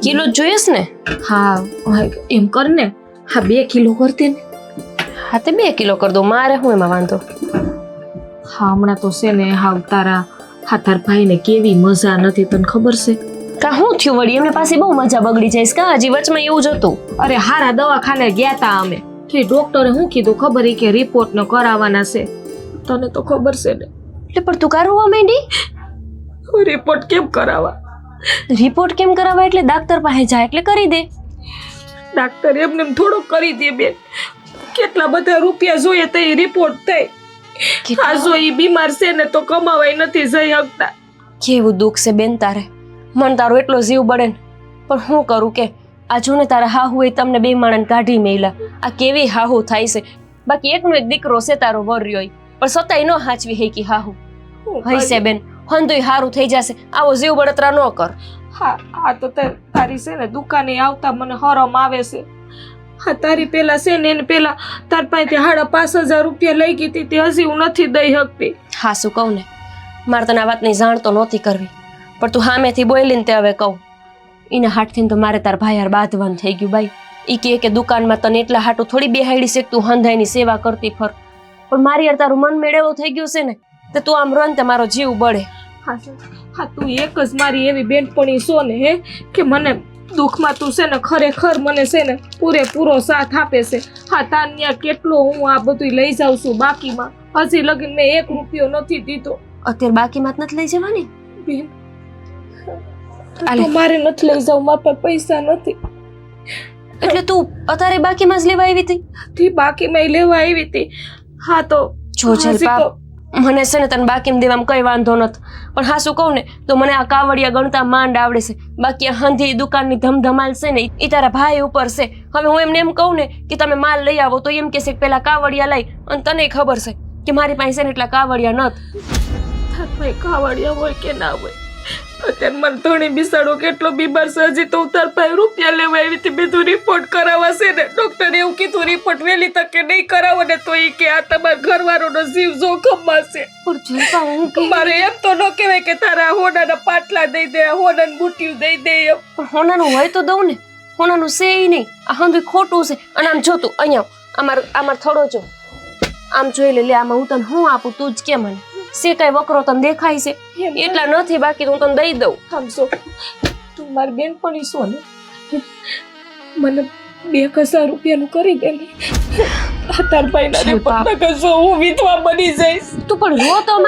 Kilo જ જોઈશ ને? હા એમ કર ને, હા 2 કિલો કરતી ને. હા તે 2 કિલો કરી દો, મારે હું એમાં વાંધો. હા હમણાં તો છે ને હાવ તારા ભાઈને કેવી મજા નથી, તને ખબર છે? કા શું થયું વળી? એમને પાસે બહુ મજા બગડી જાય કા? હજી વચમાં એવું જ હતું. અરે હારા દવાખાને ગયા તા અમે, કે ડોક્ટરે શું કીધું ખબર? કે રિપોર્ટ ન કરાવવાના છે. તને તો ખબર છે ને. એટલે પણ તું કારવા માંડી? રિપોર્ટ કેમ કરાવવા? રિપોર્ટ કેમ કરાવવા એટલે ડાક્ટર પાસે જા એટલે કરી દે. ડાક્ટર એમને થોડો કરી દે બેન, કેટલા બધા રૂપિયા જોઈએ તો એ રિપોર્ટ થાય. આ જો ઈ બીમાર છે ને તો કમાવાય નથી જઈ શકતા. કેવું દુઃખ છે બેન તારે. મન તારો એટલો જીવ બળે ને, પણ શું કરું કે આ જો ને તારા હાહુ એ તમને 2 માણસ કાઢી મેલા. આ કેવી હાહુ થાય છે. બાકી એકનો એક દીકરો છે તારો વર્યો, પણ સતાય ન હાચવી હે કે હાહુ હઈસે બેન. હંધુય હારું થઈ જશે, આવો જીવ બળતરા ન કર. હા આ તો તારી છે ને દુકાને આવતા મને હરમ આવે છે. હા તારી પેલા છે ને એને પેલા તાર પાસે 5,500 રૂપિયા લઈ ગઈ હતી, તે હજી હું નથી દઈ શકતી. હા શું કહું ને, મારે તને આ વાતની જાણ તો નહોતી કરવી, પણ તું સામેથી બોલી ને તે હવે કહું. એના હાથથી તો મારે તાર ભાઈ હાર બાંધવાનું થઈ ગયું બાઈ. એ કે દુકાનમાં તને એટલા હાટું થોડી બેહાડી છે કે તું હંધાઈની સેવા કરતી ફર, પણ મારી યાર તારું મન મેળ એવું થઈ ગયું છે ને તે તું આમ રન તે મારો જીવ બળે. હા તું એક જ મારી એવી બેનપણી છો ને હે, કે મને દુઃખમાં તું છે ને ખરેખર મને છે ને પૂરેપૂરો સાથ આપે છે. હા તાન્યા કેટલો હું આ બધું લઈ જાઉં છું બાકીમાં, હજી લગીન મેં 1 રૂપિયો નથી દીધો. અત્યારે બાકીમાં નથી લઈ જવાની બેન? મારે નથી લઈ જાવ, મારા પાસે પૈસા નથી. એટલે તું અત્યારે બાકીમાં જ લેવા આવી હતી? બાકીમાં લેવા આવી હતી. હા તો જો જલપા, મને છે ને તને બાકીમાં દેવામાં કઈ વાંધો નથી, પણ હા શું કહું ને તો મને આ કાવડિયા ગણતા માંડ આવડે છે. બાકી આ હંધી દુકાનની ધમધમાલ છે ને એ તારા ભાઈ ઉપર છે. હવે હું એમને એમ કહું ને કે તમે માલ લઈ આવો તો એમ કહેશે કે પેલા કાવડિયા લઈ, અને તને ખબર છે કે મારી પાસે છે ને એટલા કાવડિયા નથી. કાવડિયા હોય કે ના હોય, અત્યારે મને ધણી બિસાડો કેટલો બીમાર છે. હજી તો તાર પાસે રૂપિયા લેવા આવી હતી, બધું રિપોર્ટ કરાવવા છે ને. ડોક્ટરે એવું કીધું રિપોર્ટ વહેલી તકે નહીં કરાવો ને તો એ કે આ તમારા ઘરવાળાનો જીવ જોખમમાં છે. મારે એમ તો ન કહેવાય કે તારા હોનાના પાટલા દઈ દે, હોનાનું બુટિયું દઈ દે. પણ હોનાનું હોય તો દઉં ને, હોનાનું છે ય નહીં. આ હંધુય ખોટું છે. અને આમ જોતું અહીંયા અમાર થોડો જો આમ જોઈ લે, આમાં હું તને શું આપું તું જ કે મને સે કઈ વકરો તને દેખાય છે એટલા નથી, બાકી હું તને દઈ દઉં. સમજો તું મારી બેનપણી છો ને, મને 2,000 રૂપિયાનું કરી દે ને. તાર ભાઈના રિપોર્ટ કશો હું વિધવા બની જઈશ. તું પણ રો તો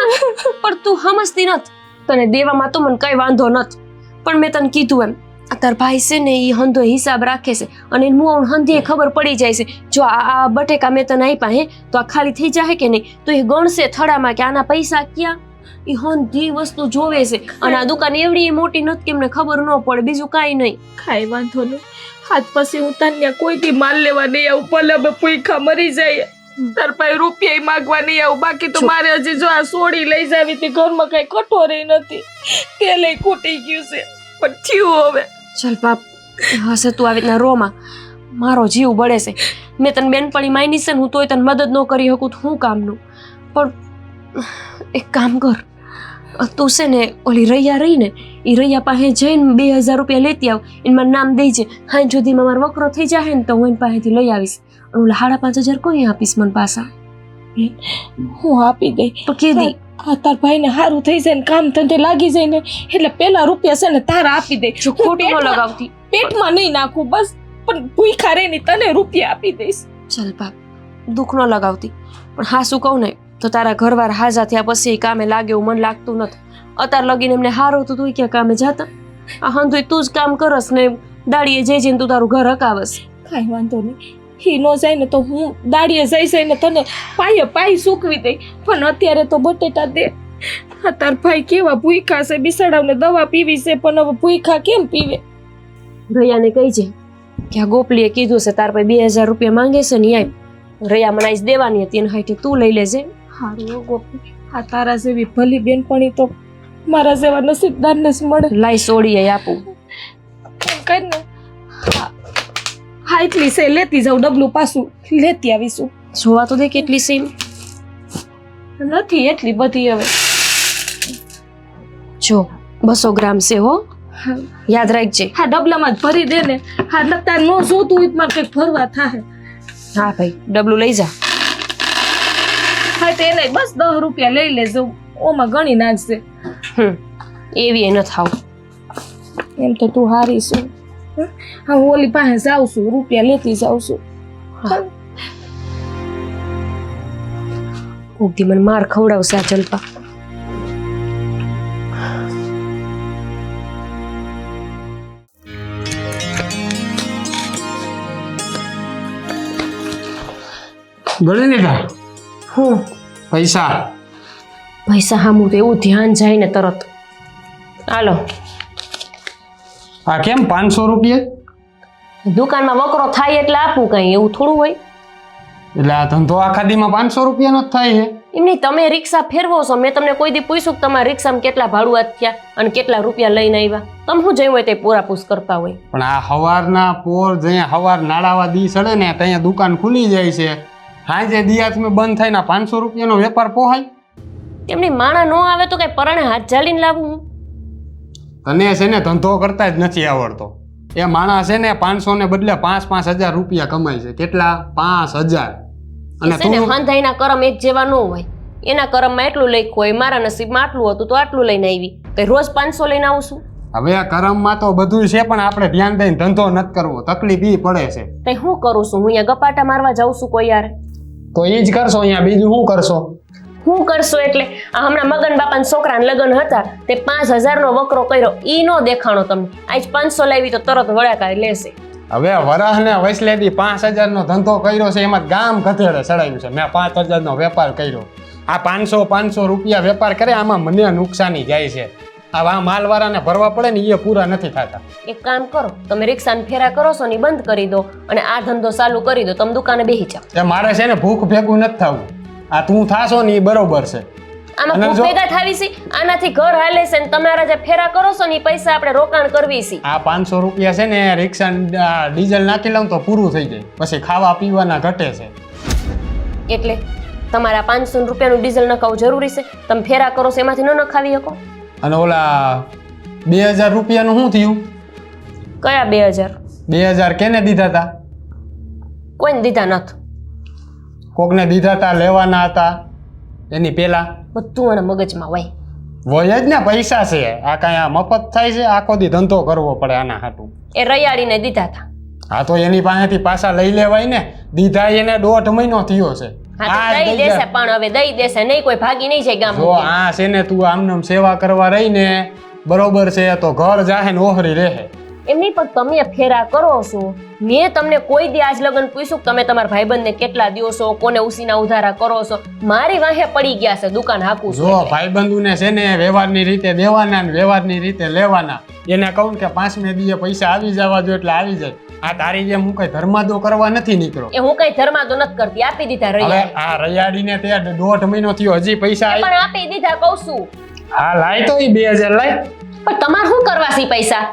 પણ તું સમજતી નથી. તને દેવામાં તો મને કઈ વાંધો નથી, પણ મેં તને કીધું એમ આ તાર ભાઈ છે ને એ હંધો હિસાબ રાખે છે, અને મું હંધી ખબર પડી જાય છે. જો આ બટેકા મેં તને આપ્યા હે તો આ ખાલી થઈ જાય કે નહીં, તો એ ગણશે થડામાં કે આના પૈસા ક્યાં. એ હંધી વસ્તુ જોવે છે, અને આ દુકાન એવડી મોટી નથી કે એમને ખબર ન પડે, બીજું કાંઈ નહીં. કાંઈ વાંધો નહીં. હાથ પછી હું તને કોઈથી માલ લેવા નહીં આવું, ભલે અમે ભૂખા મરી જાય. તાર પાસે રૂપિયા માંગવા નહીં આવું. બાકી તો મારે હજી જો આ સોડી લઈ જાવી હતી, ઘરમાં કઈ કઠોરે નથી, તેલ ખૂટી ગયું છે. પણ થયું હવે. ચાલ બાપ, હશે તું આવી રીતના રોમાં, મારો જીવ બળે છે. મેં તને બેનપણી માની છે ને, હું તોય તને મદદ ન કરી શકું તો શું કામનું. પણ એક કામ કર, તું છે ને ઓલી રૈયા રહી ને એ રૈયા પાસે જઈને 2,000 રૂપિયા લેતી આવ, એમાં નામ દઈ છે. હા સુધીમાં મારો વકરો થઈ જાય ને તો હું એની પાસેથી લઈ આવીશ. અને ઓલા 5,500 કોઈ આપીશ મને પાછા. હું આપી દઈ તો કીધી આ તાર ભાઈને સારું થઈ જાય ને કામ ધંધે લાગી જાય ને એટલે પેલા રૂપિયા છે ને તારા આપી દે. ખોટું ન લગાવતી, પેટમાં નહીં નાખું બસ, પણ ભૂખા રહીને તને રૂપિયા આપી દઈશ. ચાલ બાપ, દુઃખ ન લગાવતી, પણ હા શું કહું ને તો તારા ઘરવાર હાજા થયા પછી કામે લાગે એવું મને લાગતું નથી. અત્યારે લગીને એમને હારું તો તું ક્યાં કામે જાતા? આ હંધુય તું જ કામ કરસ ને દાડીએ જઈ જઈને તું તારું ઘર હકાવસ. કાંઈ વાંધો નહીં, હી ન જાય ને તો હું દાડીએ જઈ ને તને પાઈ સૂકવી દઈ. પણ અત્યારે તો બટેટા દે. તાર ભાઈ કેવા ભૂખા છે, બિસાડાવને દવા પીવી છે, પણ હવે ભૂખા કેમ પીવે? રૈયાને કહી છે કે આ ગોપલીએ કીધું છે તાર પાસે 2,000 રૂપિયા માંગે છે ને આય. રૈયા મને આજ દેવાની હતી, એને હાથે તું લઈ લેજે. હારું ગોપી, આ તારા જેવી ભલી બેનપણી તો મારા જેવા નસીબદારને જ મળે. લાઈ સોડીએ આપું કઈ ને. હા એટલી છે, લેતી જાઉં, ડબલું પાછું લેતી આવીશું. જોવા તો દે કેટલી છે. નથી એટલી બધી. હવે જો 200 ગ્રામ છે હો. યાદ રાખજે. હા ડબલામાં જ ભરી દે ને. હા એટલે તાર નો જોતું હોય તો મારે કંઈક ભરવા થાય. હા ભાઈ, ડબલું લઈ જા. હા તો એને બસ 10 રૂપિયા લઈ લેજો, ઓમાં ગણી નાખજે. એવી ન થાવ. એમ તો તું હારી છું. હા હું ઓલી પાસે જાઉં છું, રૂપિયા લેતી જાઉં છું. કોકથી મને માર ખવડાવશે આ જલપા. ગણી લીધા હું પૈસા? પૈસા હામું તો એવું ધ્યાન જાય ને તરત. હાલો. આ કેમ 500 રૂપિયા? દુકાનમાં વકરો થાય એટલે આપું, કઈ એવું થોડું હોય. એટલે આ ધંધો આખા દીમાં 500 રૂપિયાનો જ થાય છે? એમ નહીં, તમે રિક્ષા ફેરવો છો. મેં તમને કોઈ દી પૂછ્યું કે તમારા રિક્ષામાં કેટલા ભાડુઆત થયા અને કેટલા રૂપિયા લઈને આવ્યા? તમે શું જઈ હોય તે પૂરાપૂછ કરતા હોય. પણ આ હવારના પોર જ્યાં હવાર નાળાવા દી સડે ને ત્યાં દુકાન ખુલી જાય છે, સાંજે દિયાતમાં બંધ થાય ને 500 રૂપિયાનો વેપાર પોહાય? એમની માણા ન આવે તો કઈ પરાણે હાથ ઝાલીને લાવું હું? તને છે ને ધંધો કરતા જ નથી આવડતો. એ માણસ છે ને 500 ને બદલે 5,000 રૂપિયા કમાય છે. કેટલા? 5,000. અને છે ને હંધાઈના કરમ એક જેવા ન હોય. એના કરમમાં એટલું લખ્યું હોય, મારા નસીબમાં આટલું હતું તો આટલું લઈને આવી. કઈ રોજ 500 લઈને આવું છું? હવે આ કરમમાં તો બધું છે, પણ આપણે ધ્યાન દઈને ધંધો નથી કરવો. તકલીફ ઈ પડે છે. કઈ હું કરું છું? હું અહીંયા ગપાટા મારવા જાઉં છું કોઈ યાર? તો ઈ જ કરશો અહીંયા, બીજું શું કરશો? હું કરશો એટલે આ હમણાં મગન બાપાના છોકરાના લગ્ન હતા તે 5,000 નો વકરો કર્યો, ઈ નો દેખાણો તમને. આજ 500 લાવી તો તરત વડાકા લેશે. હવે વરહ ને વસલેથી 5,000 નો ધંધો કર્યો છે, એમાં ગામ ગધેડે ચડાવ્યું છે. મેં 5,000 નો વેપાર કર્યો. આ 500 રૂપિયા વેપાર કરે, આમાં મને નુકસાની જાય છે. આ માલવાળાને ભરવા પડે ને એ પૂરા નથી થતા. એક કામ કરો, તમે રિક્ષાને ફેરા કરો છો ને ઈ બંધ કરી દો અને આ ધંધો ચાલુ કરી દો. તમે દુકાને બેસી જાઓ. એ મારે છે ને ભૂખ ભેગું નથી થવું. આ તું થાશો ને એ બરોબર છે. આમાં ખૂબ ભેગા થાવી છે. આનાથી ઘર હાલે છે ને તમારા જે ફેરા કરો છો ને એ પૈસા આપણે રોકાણ કરવી છે. આ 500 રૂપિયા છે ને રિક્ષા ડીઝલ નાખી લઉં તો પૂરું થઈ જાય. પછી ખાવા પીવાના ઘટે છે. એટલે તમારા 500 રૂપિયાનું ડીઝલ નખાવું જરૂરી છે? તમે ફેરા કરો છો એમાંથી ન નખાવી શકો? અને ઓલા 2,000 રૂપિયાનું શું થયું? કયા 2,000? 2,000 કેને દીધા હતા? કોઈને દીધા નથી. કોકને દીધા હતા, લેવાના હતા એની પેલા. બધું એના મગજમાં હોય જ ને, પૈસા છે. આ કાંઈ આ મફત થાય છે? આખો દી ધંધો કરવો પડે આના હાટું. એ રયાડીને દીધા હતા. હા તો એની પાસેથી પાછા લઈ લેવાય ને. દીધા એને 1.5 મહિનો થયો છે. હા તો દઈ દેશે, પણ હવે દઈ દેશે નહીં, કોઈ ભાગી નહીં જાય ગામ. જો આ છે ને તું આમનામ સેવા કરવા રહી ને બરોબર છે તો ઘર જાહે ને ઓહરી રહે. એમ નહીં, પણ તમે ફેરા કરો છો. મેં તમને કોઈ દી આજ લગન પૂછ્યું કે તમે તમારા ભાઈબંધને કેટલા દિવસો કોને ઉસીના ઉધારા કરો છો? મારી વાહે પડી ગયા છે દુકાન હાકું છું. જો ભાઈબંધુને છે ને વ્યવહારની રીતે દેવાના ને વ્યવહારની રીતે લેવાના. એને કહું કે 5મે દીએ પૈસા આવી જવા જો એટલે આવી જાય. આ તારી જેમ હું કઈ ધર્માદો કરવા નથી નીકળ્યો. એ હું કઈ ધર્માદો નથી કરતી, આપી દીધા રૈયાડી. આ રૈયાડીને તે 1.5 મહિનો થયો, હજી પૈસા પણ આપી દીધા કહું છું. હા લાય તો ઈ 2,000 લાય. પણ તમારે શું કરવા છે પૈસા?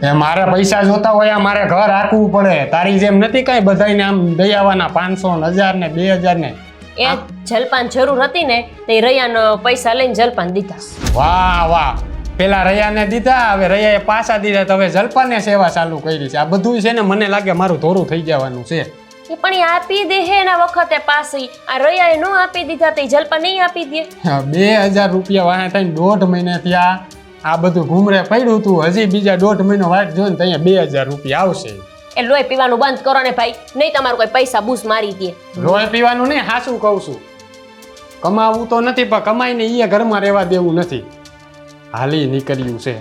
એ મારે પૈસા જોતા હોય, મારે ઘર હાકવું પડે. તારી જેમ નથી કઈ બધાને આમ દઈ આવવાના 500 ને 1,000 ને 2,000 ને. એ જલપાન જરૂર હતી ને તે રૈયાનો પૈસા લઈને જલપાન દીધા. વાહ વાહ, પેલા રૈયાને દીધા, હવે રૈયાએ પાછા દીધા, તો હવે જલપાને સેવા ચાલુ કરી છે. આ બધું છે ને મને લાગે મારું ધોરું થઈ જવાનું છે. એ પણ એ આપી દે હે એના વખતે પાછી. આ રૈયાએ નો આપી દીધા તો જલપાન નહીં આપી દે. 2,000 રૂપિયા વાહે થઈને 1.5 મહિને થયા. આ બધું ઘૂમરે પડ્યું તું, હજી બીજા 1.5 મહિનો વાટ જોઈને તો અહીંયા 2,000 રૂપિયા આવશે. એ લોહી પીવાનું બંધ કરો ને ભાઈ, નહીં તમારું કોઈ પૈસા બૂસ મારી દે. લોહી પીવાનું નહીં, હાચું કહું છું. કમાવું તો નથી પણ કમાઈને એ ઘરમાં રહેવા દેવું નથી. હાલી નીકળ્યું છે.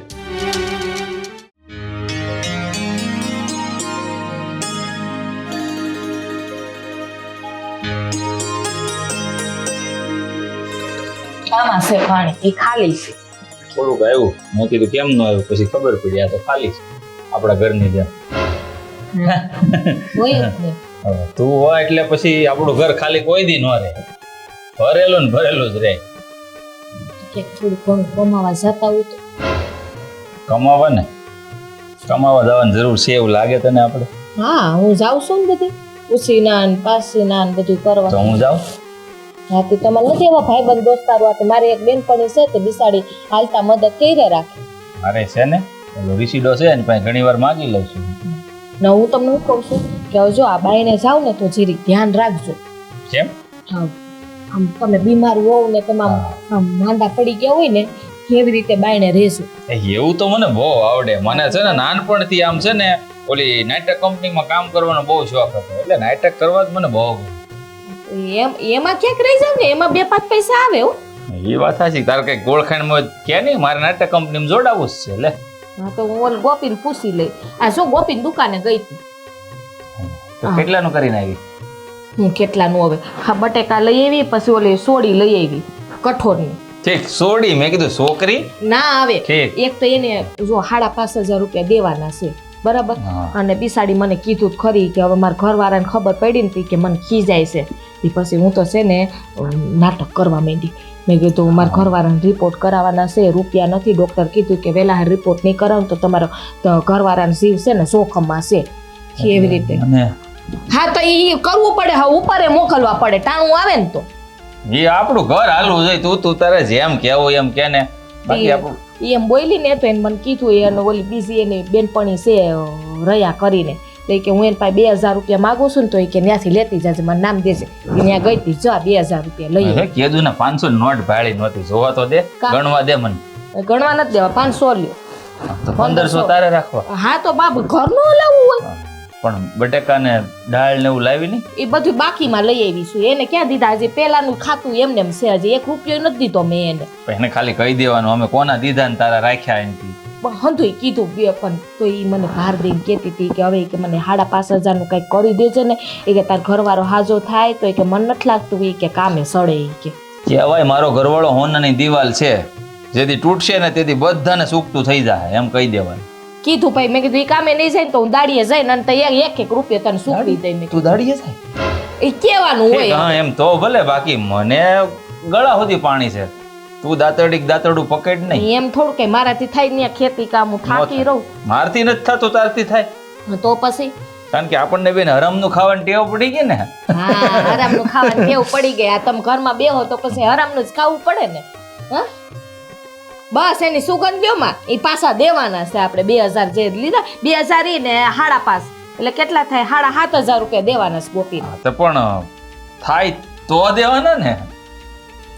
આમાં છે પાણી, એ ખાલી છે. થોડુંક આવ્યું, મેં કીધું કેમ ન આવ્યું, પછી ખબર પડી આ તો ખાલી છે આપણા ઘરની જેમ. હવે તું હોય એટલે પછી આપણું ઘર ખાલી કોઈ દી ન રહે, ભરેલું ને ભરેલું જ રહે. થોડું ઘણું કમાવા જતા હોય તો કમાવા ને કમાવા જવાની જરૂર છે એવું લાગે તને? આપણે હા હું જાઉં છું ને બધી ઉસીના ને પાસીના ને બધું કરવા. તો હું જાઉં. હા તો તમારે નથી એવા ભાઈબંધ દોસ્તારો? આ તો મારી એક બેનપણી છે તે બિસાડી હાલતા મદદ કરી રાખે. અરે છે ને, ઓલો રીસીડો છે ને પાસે ઘણી વાર માગી લઉં છું. ને હું તમને શું કહું છું કે હવે જો આ બાઈને જાવ ને તો જીરીક ધ્યાન રાખજો. કેમ? હા આમ તમે બીમાર હોવ ને તમે આમ માંદા પડી ગયા હોય ને કેવી રીતે બાઈને રહેજો. એવું તો મને બહુ આવડે. મને છે ને નાનપણથી આમ છે ને ઓલી નાટક કંપનીમાં કામ કરવાનો બહુ શોખ હતો, એટલે નાટક કરવા જ મને બહુ ગમે. એમાં ક્યાંક રહી જાવ ને એમાં 2-5 પૈસા આવે હો. એ વાત સાચી. તારે કઈ ઓળખાણમાં કે નહીં મારે નાટક કંપનીમાં જોડાવું જ છે. લે હા તો હું ઓલ ગોપીને પૂછી લઈ. આ જો ગોપીની દુકાને ગઈ હતી. તો કેટલાનું કરીને આવી? હું કેટલાનું હવે હા બટેકા લઈ આવી, પછી ઓલી સોડી લઈ આવી કઠોળની. ઠીક, સોડી. મેં કીધું છોકરી ના આવે. ઠીક. એક તો એને જો 5,500 રૂપિયા દેવાના છે બરાબર. હા. અને બિસાડી મને કીધું જ ખરી કે હવે મારા ઘરવાળાને ખબર પડી ને કે મને ખીજાય છે. એ પછી હું તો છે ને નાટક કરવા માંડી. મેં કીધું મારા ઘરવાળાને રિપોર્ટ કરાવવાના છે, રૂપિયા નથી. ડૉક્ટર કીધું કે વહેલા રિપોર્ટ નહીં કરાવો તો તમારો ઘરવાળાનો જીવ છે ને જોખમમાં છે. એવી રીતે હા તો એ કરવું પડે. હા ઉપરે મોકલવા પડે, ટાણું આવે ને તો. એ આપણું ઘર હાલવું જોઈએ. તું તારે જેમ કહેવું એમ કે ને. બાકી આપણું એમ બોલી ને તો એને મને કીધું એને ઓલી બીજી એની બેનપણી છે રહ્યા કરીને તો કે હું એને પાસે 2,000 રૂપિયા માગું છું ને તો એ કે ત્યાંથી લેતી જજે, મને નામ દેજે. ત્યાં ગઈ હતી જા 2,000 રૂપિયા લઈ. કીધું ને 500 નોટ ભાળી નહોતી. જોવા તો દે, ગણવા દે મને. ગણવા નથી દેવા, 500 લ્યો. તો 1500 તારે રાખવા. હા તો બાબુ ઘરનું લાવવું હોય પણ બટેકા ને દાળ ને એવું લાવી નહીં? એ બધું બાકીમાં લઈ આવી છું. એને ક્યાં દીધા? હજી પેલાનું ખાતું એમને એમ છે, હજી 1 રૂપિયો નથી દીધો મેં એને. એને ખાલી કહી દેવાનું અમે કોના દીધા ને તારા રાખ્યા એનથી. હંધુય કીધું પણ તો એ મને ભાર દઈને કહેતી હતી કે હવે કે મને 5,500 નું કંઈક કરી દેજે ને. એ કે તાર ઘરવાળો હાજો થાય તો એ કે મન નથી લાગતું એ કે કામે સડે. એ કે કહેવાય મારો ઘરવાળો હોનાની દિવાલ છે, જેથી તૂટશે ને તેથી બધાને સૂકતું થઈ જાય એમ કહી દેવાનું. કીધું ભાઈ. મેં કીધું એ કામે નહીં જાય ને તો હું દાડીએ જઈને અને 1-1 રૂપિયા તને સૂકવી દઈ. તું દાડીએ જાય એ કહેવાનું હોય. હા એમ તો ભલે, બાકી મને ગળા સુધી પાણી છે. તું દાતરડું પકડ નહીં. એમ થોડું કઈ મારાથી થાય ને ખેતી કામ હું થાકી રહું. મારથી નથી થતું, તારથી થાય. તો પછી કારણ કે આપણને બેન હરામનું ખાવાની ટેવ પડી ગઈ ને. હા હરામનું ખાવાની ટેવ પડી ગઈ. આ તમે ઘરમાં બેહો તો પછી હરામનું જ ખાવું પડે ને. હા બસ એની સુગંધ લ્યો માં એ પાછા દેવાના છે આપણે 2,000 જે લીધા 2,000 ને 5.5 એટલે કેટલા થાય 7,500 રૂપિયા દેવાના છે ગોપીને. તો પણ થાય તો દેવાના ને,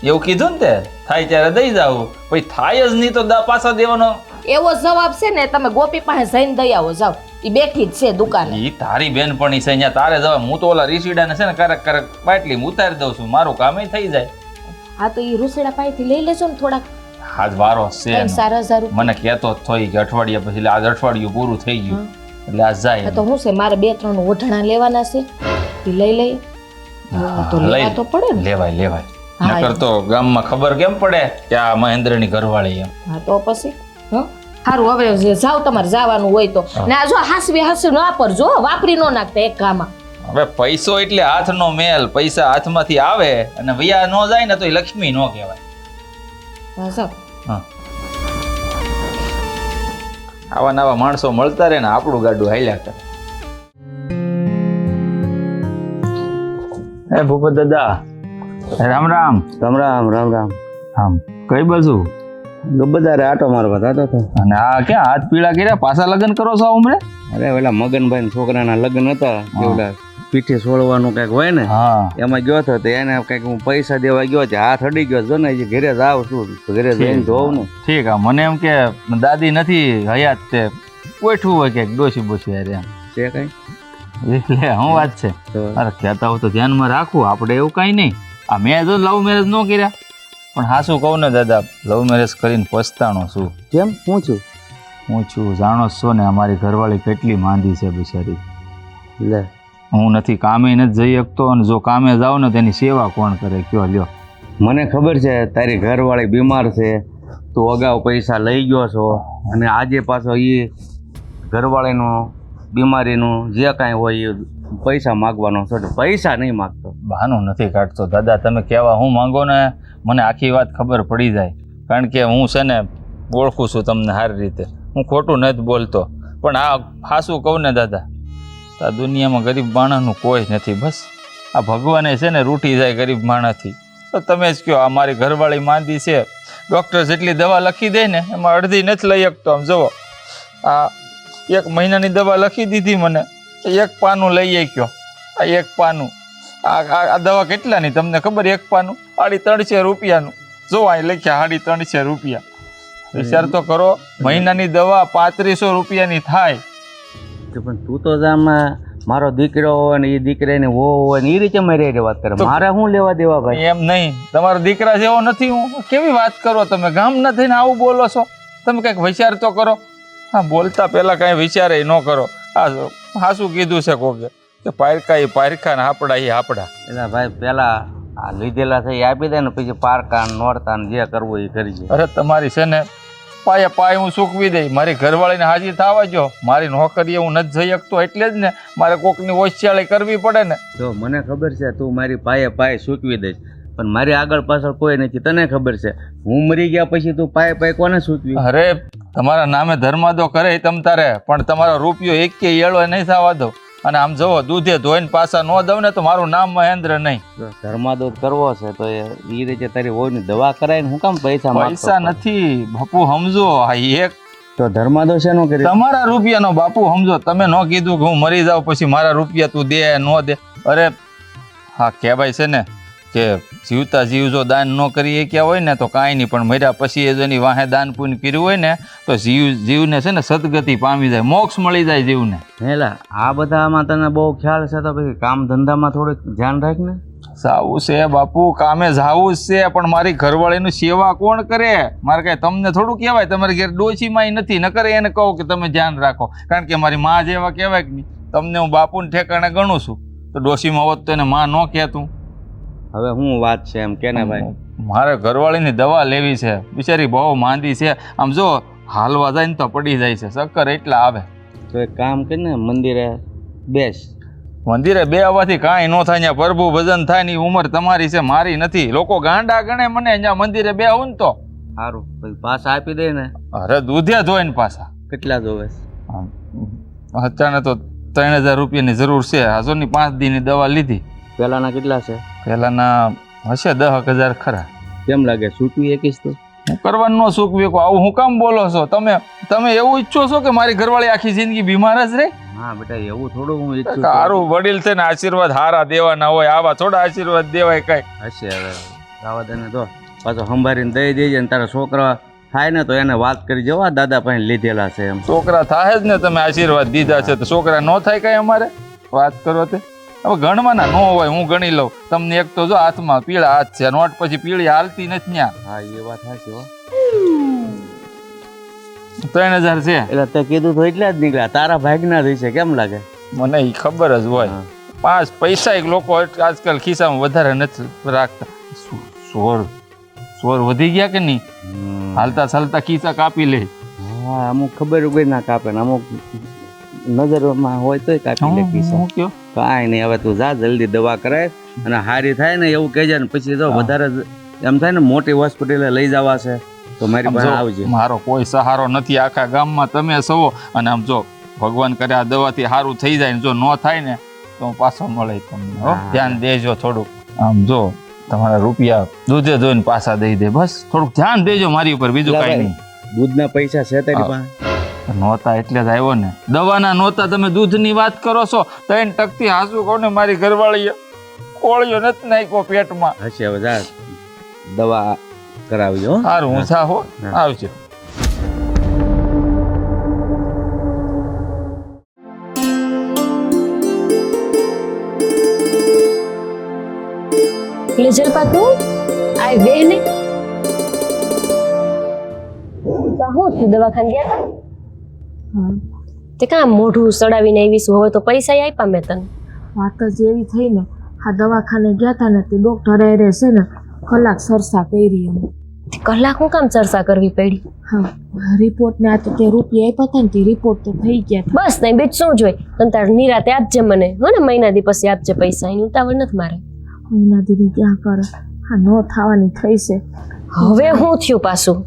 એવું કીધું ને તે થાય ત્યારે દઈ જાવ. પછી થાય જ નહીં તો પાછા દેવાનો એવો જવાબ છે ને. તમે ગોપી પાસે જઈને દઈ આવો જાવ. એ બેઠી જ છે દુકાને. ઈ તારી બેનપણી છે અહીંયા તારે જવા. હું તો ઓલા રીસીડાને છે ને ક્યારેક બાટલી ઉતારી દઉં છું, મારું કામ થઈ જાય. હા તો એ રૂસેડા પાસેથી લઈ લેજો ને થોડાક. આજ વારો છે 4,000 રૂપિયા. મને કહેતો જ થોઈ કે અઠવાડિયા પછી, એટલે આજ અઠવાડિયું પૂરું થઈ ગયું એટલે આજ જાય. તો હું છે મારે 2-3 ઓઢણા લેવાના છે, એ લઈ લઈ તો લેવા તો પડે ને. લેવાય. નકર તો ગામમાં ખબર કેમ પડે કે આ મહેન્દ્રની ઘરવાળી એમ. હા તો પછી સારું હવે જાવ તમારે જવાનું હોય તો. ને આ જો હાસવી ન વાપરજો, વાપરી ન નાખતા એક ગામાં. હવે પૈસો એટલે હાથનો મેલ. પૈસા હાથમાંથી આવે અને વૈયા ન જાય ને તો એ લક્ષ્મી ન કહેવાય. હા સાહેબ. હા આવા નવા માણસો મળતા રહે ને આપણું ગાડું હાલ્યા કરે. હે ભૂપત દાદા, રામ રામ. આમ કઈ બાજુ? બજારે આટો મારવા જતો હતો. અને આ ક્યાં હાથ પીળા કર્યા? પાછા લગ્ન કરો છો ઉમરે? અરે ઓલા મગનભાઈ છોકરાના લગ્ન હતા, એવડા પીઠે સોળવાનું કઈક હોય ને, હા એમાં ગયો હતો. તો એને કઈક હું પૈસા દેવા ગયો છે, હાથ અડી ગયો. જો ને ઘરે જાવ છું, ઘરે જઈને જોઉં ને. ઠીક. મને એમ કે દાદી નથી હયાત, તે કોઠું હોય કે ડોસી બોસી યાર એમ તે કઈ એટલે શું વાત છે? અરે કહેતા હોય તો ધ્યાનમાં રાખવું. આપણે એવું કઈ નહીં. આ મેં જો લવ મેરેજ ન કર્યા, પણ હા શું કહું ને દાદા, લવ મેરેજ કરીને પછતાણો છું. કેમ? હું છું હું છું જાણો છો ને, અમારી ઘરવાળી કેટલી માંદી છે બિચારી. લે હું નથી કામે નથી જઈ શકતો, અને જો કામે જાઉં ને તેની સેવા કોણ કરે કયો? લ્યો મને ખબર છે તારી ઘરવાળી બીમાર છે, તું અગાઉ પૈસા લઈ ગયો છો, અને આજે પાછો એ ઘરવાળીનું બીમારીનું જે કાંઈ હોય એ પૈસા માગવાનો છો. પૈસા નહીં માગતો. બહાનું નથી કાઢતો દાદા. તમે કહેવા હું માંગો ને મને આખી વાત ખબર પડી જાય. કારણ કે હું છે ને ઓળખું છું તમને સારી રીતે. હું ખોટું નથી બોલતો, પણ આ હાસું કહું ને દાદા, આ દુનિયામાં ગરીબ માણસનું કોઈ નથી. બસ આ ભગવાને છે ને રૂઠી જાય ગરીબ માણસથી. તો તમે જ કહો, આ મારી ઘરવાળી માંદી છે, ડૉક્ટર જેટલી દવા લખી દે ને એમાં અડધી નથી લઈ શકતો. આમ જુઓ આ 1 મહિનાની દવા લખી દીધી મને, એક પાનું લઈ આવ્યો. આ એક પાનું, આ દવા કેટલાની તમને ખબર? એક પાનું 350 રૂપિયાનું. જો અહીં લખ્યા 350 રૂપિયા. વિચાર તો કરો, મહિનાની દવા 3500 રૂપિયાની થાય. પણ તું તો આમાં મારો દીકરો હોય ને એ દીકરાની વહુ હોય ને એ રીતે મારી વાત કરે. મારે શું લેવા દેવા ભાઈ? એમ નહીં, તમારા દીકરા જેવો નથી હું. કેવી વાત કરો તમે? ગામના થઈને આવું બોલો છો? તમે કંઈક વિચાર તો કરો. હા, બોલતા પહેલા કાંઈ વિચારે ન કરો. હા શું કીધું છે કોકે કે પારકા એ પારખા ને આપડા એ આપડા. એટલે ભાઈ પેલા આ લીધેલા છે એ આપી દે ને પછી પારકા નોરતા ને જે કરવું એ કરજે. અરે તમારી છે ને પાય હું સૂકવી દઈ. મારી ઘરવાળીને હાજર થવા જો. મારી નોકરીએ હું નથી જઈ શકતો એટલે જ ને મારે કોકની ઓછિયાળી કરવી પડે ને. જો મને ખબર છે તું મારી પાયે સૂકવી દઈશ, પણ મારી આગળ પાછળ કોઈ નથી. તને ખબર છે હું મરી ગયા પછી તું પાયે કોને સૂકવી? અરે તમારા નામે ધર્માદો કરે તમ તારે, પણ તમારો રૂપિયો એક કે એળો નહીં થવા દો. અને આમ જુઓ, દૂધે ધોઈને પાછા ન દઉં ને તો મારું નામ મહેન્દ્ર નહીં. ધર્માદોર કરવો છે તો એ રીતે તારી વહુની દવા કરાવીને હું કામ પૈસા નથી બાપુ, સમજો. આ એક તો ધર્માદો છે નો કરી તમારા રૂપિયાનો બાપુ સમજો. તમે ન કીધું કે હું મરી જાઉં પછી મારા રૂપિયા તું દે ન દે. અરે હા, કહેવાય છે ને કે જીવતા જીવ જો દાન ન કરી શક્યા હોય ને તો કાંઈ નહીં, પણ મર્યા પછી એ જો એની વાહે દાન પુણ્ય કર્યું હોય ને તો જીવને છે ને સદગતિ પામી જાય, મોક્ષ મળી જાય જીવને. હેલા આ બધામાં તને બહુ ખ્યાલ છે તો પછી કામ ધંધામાં થોડુંક ધ્યાન રાખ ને. સાવું છે બાપુ, કામે જાવું જ છે, પણ મારી ઘરવાળીની સેવા કોણ કરે? મારે કાંઈ તમને થોડું કહેવાય? તમારી ઘેર ડોશીમાં નથી, ન કરે એને કહું કે તમે ધ્યાન રાખો, કારણ કે મારી માં જેવા કહેવાય કે નહીં. તમને હું બાપુને ઠેકાણે ગણું છું, તો ડોશીમાં હોત તો એને માં ન કહેતું. હવે હું વાત છે એમ કે ને ભાઈ, મારે ઘરવાળીની દવા લેવી છે, બિચારી બહુ માંદી છે. આમ જો હાલવા જાય ને તો પડી જાય છે, ચક્કર એટલા આવે. તો એક કામ કરીને મંદિરે બેસ. મંદિરે બે આવવાથી કાંઈ ન થાય. ત્યાં પ્રભુ ભજન થાય ની ઉંમર તમારી છે, મારી નથી. લોકો ગાંડા ગણે મને. અહીંયા મંદિરે બે આવું ને તો સારું, પછી પાછા આપી દે ને. અરે દૂધે ધોઈને પાછા. કેટલા જોવે? અત્યારે તો 3000 રૂપિયાની જરૂર છે. હાજરની 5 દીની દવા લીધી. પેલાના કેટલા છે? પહેલાના હશે 10,000 ખરા. કેમ લાગે સૂકવી એકીશ તો? હું કરવાનું ન સૂકવી કહું. આવું હું કામ બોલો છો તમે? એવું ઈચ્છો છો કે મારી ઘરવાળી આખી જિંદગી બીમાર જ રહે? હા બેટા, એવું થોડું હું ઈચ્છું. સારું વડીલ છે ને, આશીર્વાદ હારા દેવાના હોય. આવા થોડા આશીર્વાદ દેવાય કઈ? હશે હવે રાવા દે ને. તો પાછો સંભાળીને દઈ દેજે ને. તારા છોકરા થાય ને તો એને વાત કરી જવા, દાદા પાસે લીધેલા છે એમ. છોકરા થાય જ ને, તમે આશીર્વાદ દીધા છે તો છોકરા ન થાય કઈ? અમારે વાત કરો તે હવે ગણવાના ન હોય. હું ગણી લઉં તમને. એક તો જો હાથમાં પીળા હાથ છે, નોટ પછી પીળી હાલતી નથી ત્યાં. હા એ વાત સાચી હો. 3000 છે એટલે તે કીધું તો એટલે જ નીકળ્યા. તારા ભાગના જ છે. કેમ લાગે? મને એ ખબર જ હોય. 5 પૈસા એક લોકો આજકાલ ખિસ્સામાં વધારે નથી રાખતા. સોર વધી ગયા કે નહીં? હાલતા ચાલતા ખિસ્સા કાપી લે. હા, અમુક ખબર વગર ના કાપે ને અમુક નજરમાં હોય તોય કાપી લે ખિસ્સા. કાંઈ નહીં, હવે તું જા જલ્દી દવા કરાય અને હારી થાય ને એવું કહેજે ને. પછી તો વધારે એમ થાય ને મોટી હોસ્પિટલે લઈ જવા છે તો મારી પાસે આવજે. મારો કોઈ સહારો નથી આખા ગામમાં, તમે સવો. અને આમ જો ભગવાન કરે આ દવાથી સારું થઈ જાય ને, જો ન થાય ને તો પાછો મળે તમને. ધ્યાન દેજો થોડુંક. આમ જો તમારા રૂપિયા દૂધે ધોઈને પાછા દઈ દે. બસ થોડુંક ધ્યાન દેજો મારી ઉપર, બીજું કાંઈ નહીં. દૂધના પૈસા છે તારી પાસે? નહોતા એટલે જ આવ્યો ને. દવાના નહોતા, તમે દૂધની વાત કરો છો. 3% હાસુ કહો ને, મારી ઘરવાળીએ કોળિયો નથી નાખ્યો પેટમાં. હશે હવે જા દવા કરાવજો. સારું હું જા હો, આવજો. ले जलपा તું આય બેને કહો તું દવાખાને ગયા હતા? તે કામ મોઢું સડાવીને આવીશું. હવે તો પૈસા આપ્યા મેં તને. વાત જ એવી થઈ ને, આ દવાખાને ગયા હતા ને તે ડોક્ટરે રહેશે ને કલાક સરસા કરી એમ. કલાક હું કામ ચર્ચા કરવી પડી? હા, રિપોર્ટ ને આ તો તે રૂપિયા આપ્યા હતા ને તે રિપોર્ટ તો થઈ ગયા હતા. બસ નહીં બીજ શું જોઈ. તને તાર નિરાતે આપજે મને, હો ને મહિના દી પછી આપજે પૈસા. એની ઉતાવળ નથી મારે. મહિના દીદી ક્યાં કરે? હા નો થવાની થઈ છે. હવે હું થયું પાછું?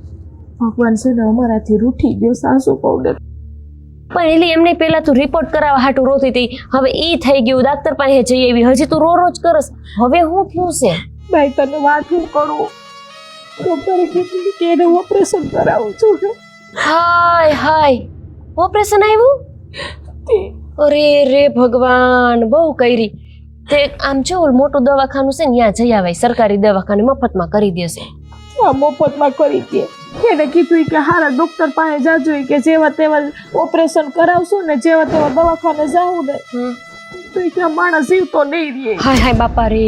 ભગવાન છે ને અમારાથી રૂઠી ગયો. સાસુ કહું ને પણ એટલે એમને પેલા તું રિપોર્ટ કરાવવા હાટું રોતી હતી, હવે ઈ થઈ ગયું. ડાક્ટર પાસે જઈ આવી, હજી તું રોજ કરસ. હવે હું થયું છે? ભાઈ તને વાત હું કરું, ડોક્ટરે કીધું કે એને ઓપરેશન કરાવું છું. હાય હાય, ઓપરેશન આવ્યું? અરે રે ભગવાન, બહુ કરી. તે આમ જો ઓલું મોટું દવાખાનું છે ને ત્યાં જઈ આવાય, સરકારી દવાખાને મફતમાં કરી દેશે. મફતમાં કરી દે. એને કીધું કે હારા ડોક્ટર પાસે જાજો કે જેવા તેવા ઓપરેશન કરાવશો ને જેવા તેવા દવાખાને જાવું ને તો કે માણસ જીવતો નહીં રહે. હાય હાય બાપા રે,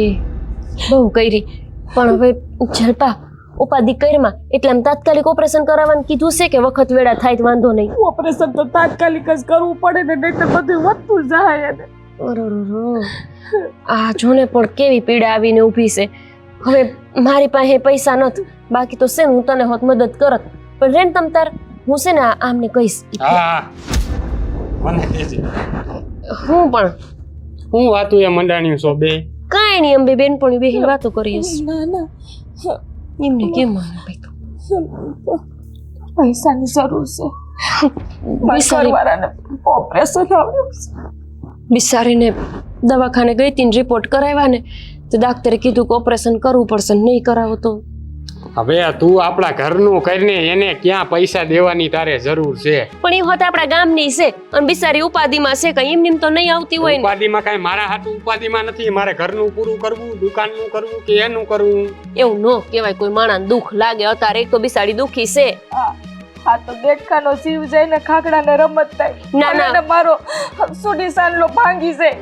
બહુ કરી. પણ હવે જલપા ઉપાધિ કરમાં એટલે આમ તાત્કાલિક ઓપરેશન કરાવવાનું કીધું છે કે વખત વેળા થાય તો વાંધો નહીં? ઓપરેશન તો તાત્કાલિક જ કરવું પડે ને, નહીં તો બધું વધતું જાય એને. અરરરો, આ જોને પણ કેવી પીડા આવીને ઊભી છે. હવે મારી પાસે પૈસા નથી, બાકી તો છે ને હું તને હોત મદદ કરત. પણ રેન તમ તાર હું છે ને આમને કહીશ. હા મને કહેજે. હું પણ હું વાતું એ મંડાણ્યું છો બે? કાંઈ નહીં, અંબે બેનપણી બેહીને વાતો કરીએ છીએ. ના ના, એમને કેમ માને ભાઈ? પૈસાની જરૂર છે. ઘરવાળાને ઓપરેશન આવ્યું છે. બિચારીને દવાખાને ગઈ હતી ને રિપોર્ટ કરાવ્યા ને તો ડાક્ટરે કીધું કે ઓપરેશન કરવું પડશે, નહીં કરાવો તો. હવે તું આપણા ઘરનું કરીને એને ક્યાં પૈસા દેવાની તારે જરૂર છે? પણ એ હોત આપણા ગામની છે અને બિચારી ઉપાધિમાં છે, કઈ એમ તો નહીં આવતી હોય ને. ઉપાધિમાં કઈ મારા હાથું ઉપાધિમાં નથી. મારે ઘરનું પૂરું કરવું, દુકાનનું કરવું કે એનું કરવું? એવું ન કહેવાય, કોઈ માણસ દુઃખ લાગે. અત્યારે એક તો બિચારી દુઃખી છે. આ તો દેડકાનો જીવ જઈને ખાખડાને રમત થાય. ના, ના. અને મારો સુડી સાંડલો ભાંગી જાય.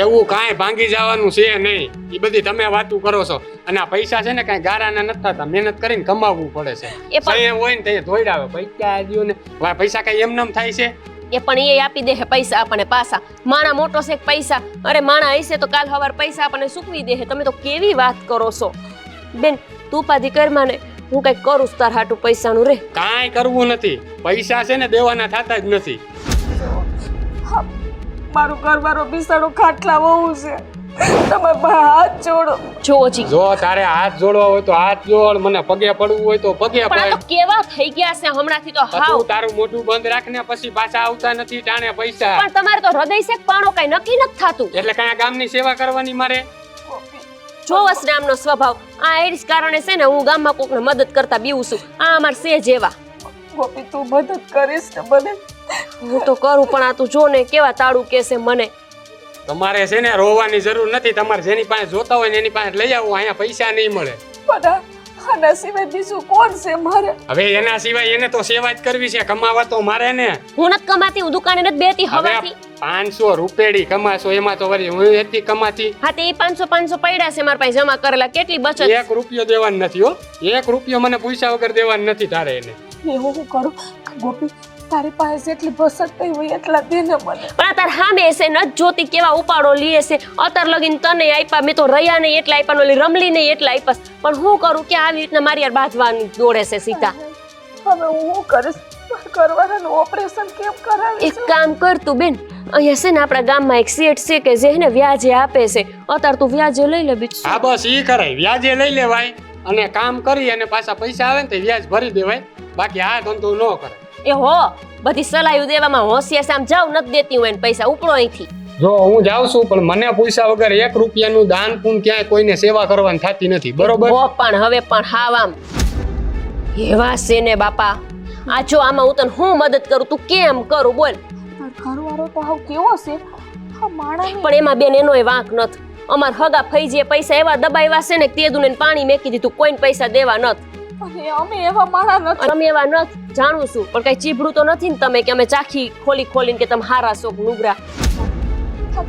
એવું કાંઈ ભાંગી જવાનું છે નહીં. એ બધી તમે વાતું કરો છો. અને આ પૈસા છે ને કાંઈ ગારાના નથી થતા, મહેનત કરીને કમાવવું પડે છે. એ પણ- સંયમ હોય ને તે ધોઈડાવે. પૈસા દ્યો ને પૈસા કઈ એમનેમ થાય છે? એ પણ એ આપી દે પૈસા આપણને પાછા. માણા મોટો છે કે પૈસા? અરે માણા હશે તો કાલ સવાર પૈસા આપણને સૂકવી દે. તમે તો કેવી વાત કરો છો બેન. તું ઉપાધિ કરમાં ને, હું કઈક કરું છું તાર હાટું પૈસાનું રે. કાંઈ કરવું નથી. પૈસા છે ને દેવાના થતા જ નથી. મારું ઘરવાળો બિસાડો ખાટલા વહુ છે. તમે હાથ જોડો. જોવો જી, જો તારે હાથ જોડવા હોય તો હાથ જોડ, મને પગે પડવું હોય તો પગે પણ આ પડ. તો કેવા થઈ ગયા છે હમણાંથી તો હાવ. તું તારું મોઢું બંધ રાખને, પછી પાછા આવતા નથી ટાણે પૈસા. પણ તમારે તો હૃદય છે પાણો કઈ નક્કી નથી થતું. એટલે કઈ ગામની સેવા કરવાની મારે? જોવસ ને આમનો સ્વભાવ. આ એડિસ કારણે છે ને હું ગામમાં કોકને મદદ કરતા બીવું છું. આ અમાર સે જેવા. ગોપી તું મદદ કરીશ ને મને? હું તો કરું પણ આ તું જો ને કેવા તાળું કેસે મને. તમારે છે ને રોવાની જરૂર નથી. તમારે જેની પાસે જોતા હોય ને એની પાસે લઈ આવું. અહીંયા પૈસા નહીં મળે. બધા આના સિવાય બીજું કોણ છે મારે? હવે એના સિવાય એને તો સેવા જ કરવી છે. કમાવા તો મારે ને. હું નથી કમાતી, હું દુકાને નથી બેતી હવે હવાથી. 500 રૂપિયાડી કમાશો એમાં તો વળી હું એટલી કમાતી. હા તે 500 પડ્યા છે મારા પાસે જમા કરેલા. કેટલી બચત? 1 રૂપિયો દેવાનું નથી હો. 1 રૂપિયો મને પૈસા વગર દેવાનું નથી તારે એને. એવું હું કરું? ગોપી તારી પાસે જેટલી બચત થઈ હોય એટલા દે ને મને. પણ અત્યારે હામે છે નથી જોતી કેવા ઉપાડો લીએ છે. અત્યારે લગીને તને આપ્યા, મેં તો રહ્યા નહીં એટલા આપ્યા, ઓલી રમલી નહીં એટલા આપ્યા. પણ હું કરું કે આવી રીતના મારી યાર બાંધવાની દોડે છે સીતા. હવે હું શું કરીશ? ઘરવાળાનું ઓપરેશન કેમ કરાવીશ? એક કામ કર તું બેન, અહીંયા છે ને આપણા ગામમાં એક શેઠ છે કે જે ને વ્યાજે આપે છે. અત્યારે તું વ્યાજે લઈ લે બીજું. હા બસ ઈ કરાય. વ્યાજે લઈ લેવાય અને કામ કરી અને પાછા પૈસા આવે ને તો વ્યાજ ભરી દેવાય. બાકી આ ધંધો ન કરે. એ હો, બધી સલાહ દેવામાં હોશિયાર છે. આમ જાવ નથી દેતી હું એને પૈસા, ઉપડો અહીંથી. જો હું જાઉં છું પણ મને પૈસા વગર 1 રૂપિયાનું દાન પૂન ક્યાંય કોઈને સેવા કરવાની થતી નથી. બરોબર? હો પણ હવે પણ હાવ આમ એવા છે ને બાપા. આ જો આમાં હું તને હું મદદ કરું, તું કેમ કરું બોલ. ઘરવાળો તો હાવ કેવો છે? આ માણાને પણ એમાં બેન એનોય વાંક નથી. અમાર હગા ફઈજીએ પૈસા એવા દબાવ્યા છે ને કે તે દુને પાણી મેકી દીધું, કોઈને પૈસા દેવા નથી. અને અમે એવા માણા નથી. અમે એવા નથી, જાણું છું. પણ કઈ ચીભડું તો નથી ને તમે કે અમે ચાખી ખોલીને કે તમે હારા શોખ નુગરા.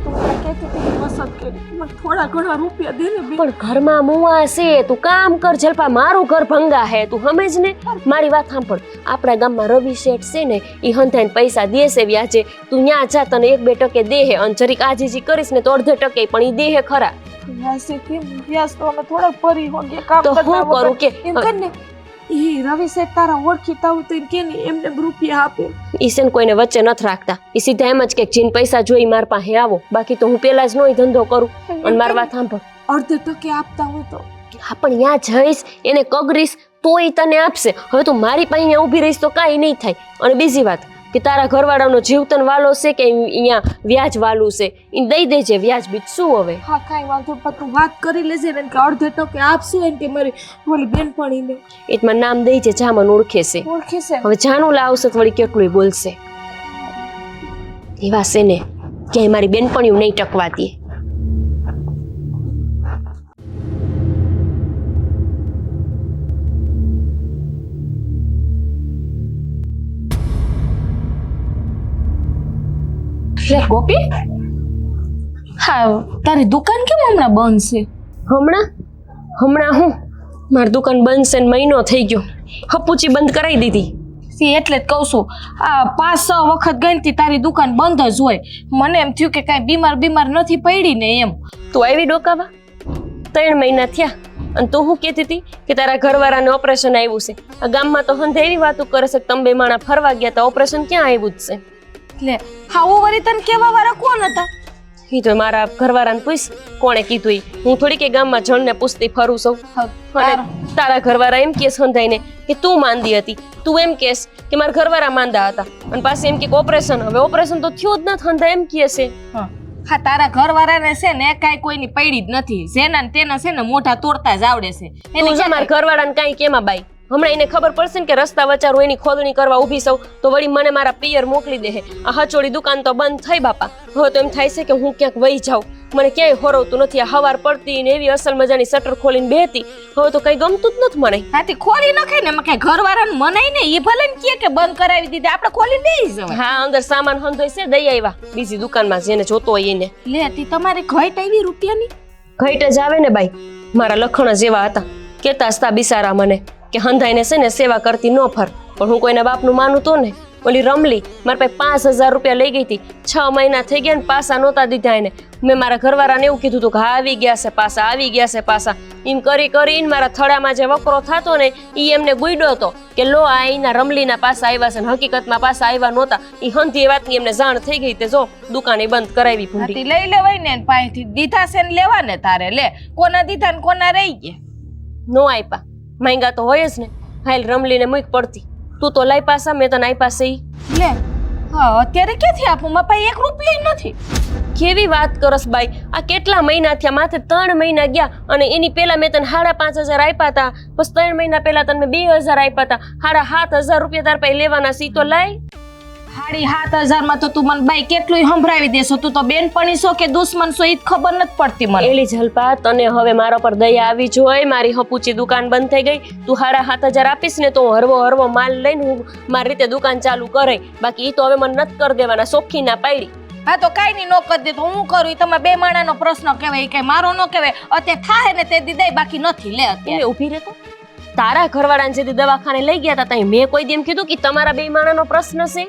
તું મને કહેતી હતી કે મદદ કરી, મને થોડા ઘણા રૂપિયા દે ને બેન. પણ ઘરમાં મુવા છે, તું કામ કર જલપા. મારું ઘર ભંગા હે, તું સમજ ને. મારી વાત સાંભળ. આપણા ગામમાં રવિ શેઠ છે ને, ઈ હંધાઈને પૈસા દેશે વ્યાજે. તું ન્યા જા, તને 1-2 ટકે દેહે. અને જરીક આજીજી કરીશ ને તો અડધે ટકે પણ ઈ દેહે ખરા. વ્યાસે કેમ? વ્યાસ તો અમે થોડા ભરી હોઈએ કામ તો કરતા હું કરું કે એમ કર ને ઈ રવિ શેઠ તારા ઓળખીતા હોય તો કે ને એમને રૂપિયા આપે. ઈ છે ને કોઈને વચ્ચે નથી રાખતા. ઈ સીધા એમ જ કે જીન પૈસા જોઈ માર પાસે આવો. બાકી તો હું પેલા જ નોય ધંધો કરું. અને મારી વાત સાંભળ, અડધે ટકે આપતા હોય તો હા પણ ત્યાં જઈશ એને કગરીશ તો ઈ તને આપશે. હવે તું મારી પાસે અહીંયા ઊભી રહીશ તો કાંઈ નહીં થાય. અને બીજી વાત કે તારા ઘરવાળાનો જીવતન વાલો છે કે અહીંયા વ્યાજ વાલું છે, ઈ દઈ દેજે વ્યાજ. બીજ શું હવે? હા કાંઈ વાંધો પણ તું વાત કરી લેજે ને કે અડધે ટકે આપશું એમ કે મારી ઓલી બેનપણીને એમાં નામ દઈ છે, જા મને ઓળખે છે. ઓળખે છે. હવે જાનું લાવશે તો વળી કેટલું બોલશે. એવા છે ને ક્યાંય મારી બેનપણીઓ નહીં ટકવા દે. લે ગોપી, હા તારી દુકાન કેમ હમણાં બંધ છે? હમણાં હું મારી દુકાન બંધ છે ને મહિનો થઈ ગયો. હપુચી બંધ કરાવી દીધી. સી એટલે જ કહું છું, આ 5-6 વખત ગઈ ને તારી દુકાન બંધ જ હોય. મને એમ થયું કે કાંઈ બીમાર નથી પડી ને એમ. તું આવી ડોકાવા 3 મહિના થયા અને તું શું કહેતી હતી કે તારા ઘરવાળાને ઓપરેશન આવ્યું છે. આ ગામમાં તો હંધે એવી વાતો કરે છે કે તમે બે માણા ફરવા ગયા તા, ઓપરેશન ક્યાં આવ્યું જ છે? લે હાવું વળી તને કેવા વાળા કોણ હતા? એ તો મારા ઘરવાળાને પૂછ કોણે કીધું. હું થોડી કે ગામમાં જણને પૂછતી ફરું સૌ. અને તારા ઘરવાળા એમ કે સંધાઈને કે તું માંદી હતી, તું એમ કેસ કે મારા ઘરવાળા માંદા હતા અને પાછી એમ કે ઓપરેશન. હવે ઓપરેશન તો થયું જ નથી, હંધા એમ કહે છે. હા તારા ઘરવાળાને છે ને કાંઈ કોઈની પડી જ નથી. જેના ને તેના છે ને મોઢા તોડતા જ આવડે છે. એને મારા ઘરવાળાને કાંઈ કેમાં બાઈ, હમણાં એને ખબર પડશે ને કે રસ્તા વચારો એની ખોદણી કરવા ઊભી સૌ તો વળી મને મારા પિયર મોકલી દે. આ હચોડી દુકાન તો બંધ થઈ બાપા. હવે તો એમ થાય છે કે હું ક્યાંક વહી જાઉં. મને ક્યાંય હોરવતું નથી. આ હવાર પડતી ને એવી અસલ મજાની શટર ખોલીને બેહતી, હવે તો કઈ ગમતું જ નથી મને. હાથી ખોલી નખાય ને એમાં કઈ ઘરવાળાને મનાય ને, એ ભલે ને કહે કે બંધ કરાવી દીધી, આપણે ખોલીને બેસી જવાય. હા અંદર સામાન હંધોય છે, દઈ આવ્યા બીજી દુકાનમાં જેને જોતો હોય એને. લે તી તમારી ઘટ આવી રૂપિયાની? ઘટ જ આવે ને બાઈ, મારા લખણ જેવા હતા. કેતા હસતા બિસારા મને કે હંધાઈને છે ને સેવા કરતી ન ફર. પણ હું કોઈના બાપનું માનું તો ને. ઓલી રમલી મારા પાસે 5,000 રૂપિયા લઈ ગઈ હતી. 6 મહિના થઈ ગયા ને પાસા નહોતા દીધા એને. મેં મારા ઘરવાળાને એવું કીધું હતું કે હા આવી ગયા છે પાસા, આવી ગયા છે પાસા. એમ કરીને મારા થડામાં જે વકરો થતો ને એ એમને ગુઈડો હતો કે લો આ એના રમલીના પાસા આવ્યા છે ને હકીકતમાં પાસા આવ્યા નહોતા. એ હંધી એ વાતની એમને જાણ થઈ ગઈ. તે જો દુકાને બંધ કરાવી ભૂંડી. લઈ લેવાય ને પાસેથી દીધા છે ને લેવા ને તારે. લે કોના દીધા ને કોના રહી ગયા? નો આપ્યા, માંગ્યા તો હોય જ ને. હાલ રમલીને મૂક પડતી. તું તો લઈ પાસા, મેં તને આપ્યા છે. લે હા અત્યારે ક્યાંથી આપું? મારા પાસે 1 રૂપિયો નથી. કેવી વાત કરસ બાઈ, આ કેટલા મહિના થયા? માથે 3 મહિના ગયા અને એની પહેલા મેં તને 5,500 આપ્યા હતા. પછી 3 મહિના પહેલા તને 2,000 આપ્યા હતા. 7,500 રૂપિયા તાર પાસે લેવાના સી તો લઈ. 7,500 માં તો તું મને બાઈ કેટલું સંભળાવી દેશો. તું તો બેનપણી છો કે દુશ્મન છો એ ખબર નથી પડતી મને. એલી જલપા તને હવે મારા પર દયા આવી જોઈએ. મારી હપુચી દુકાન બંધ થઈ ગઈ. તું 7,500 આપીશ ને તો હું હરવો માલ લઈને હું મારી રીતે દુકાન ચાલુ કરે. બાકી એ તો હવે મને નથી કરી દેવાના, સોખી ના પાડી. હા તો કાઈ નહીં, નો કરી દે તો હું કરું. એ તમારા બે માણાનો પ્રશ્ન કહેવાય, કઈ મારો નો કહેવાય. અત્યારે થાય ને તે દી દે, બાકી નથી. લે અત્યારે ઊભી રહેતો. તારા ઘરવાળાને જે દવાખાને લઈ ગયા હતા મેં કોઈ દી એમ કીધું કે તમારા બે માણાનો પ્રશ્ન છે?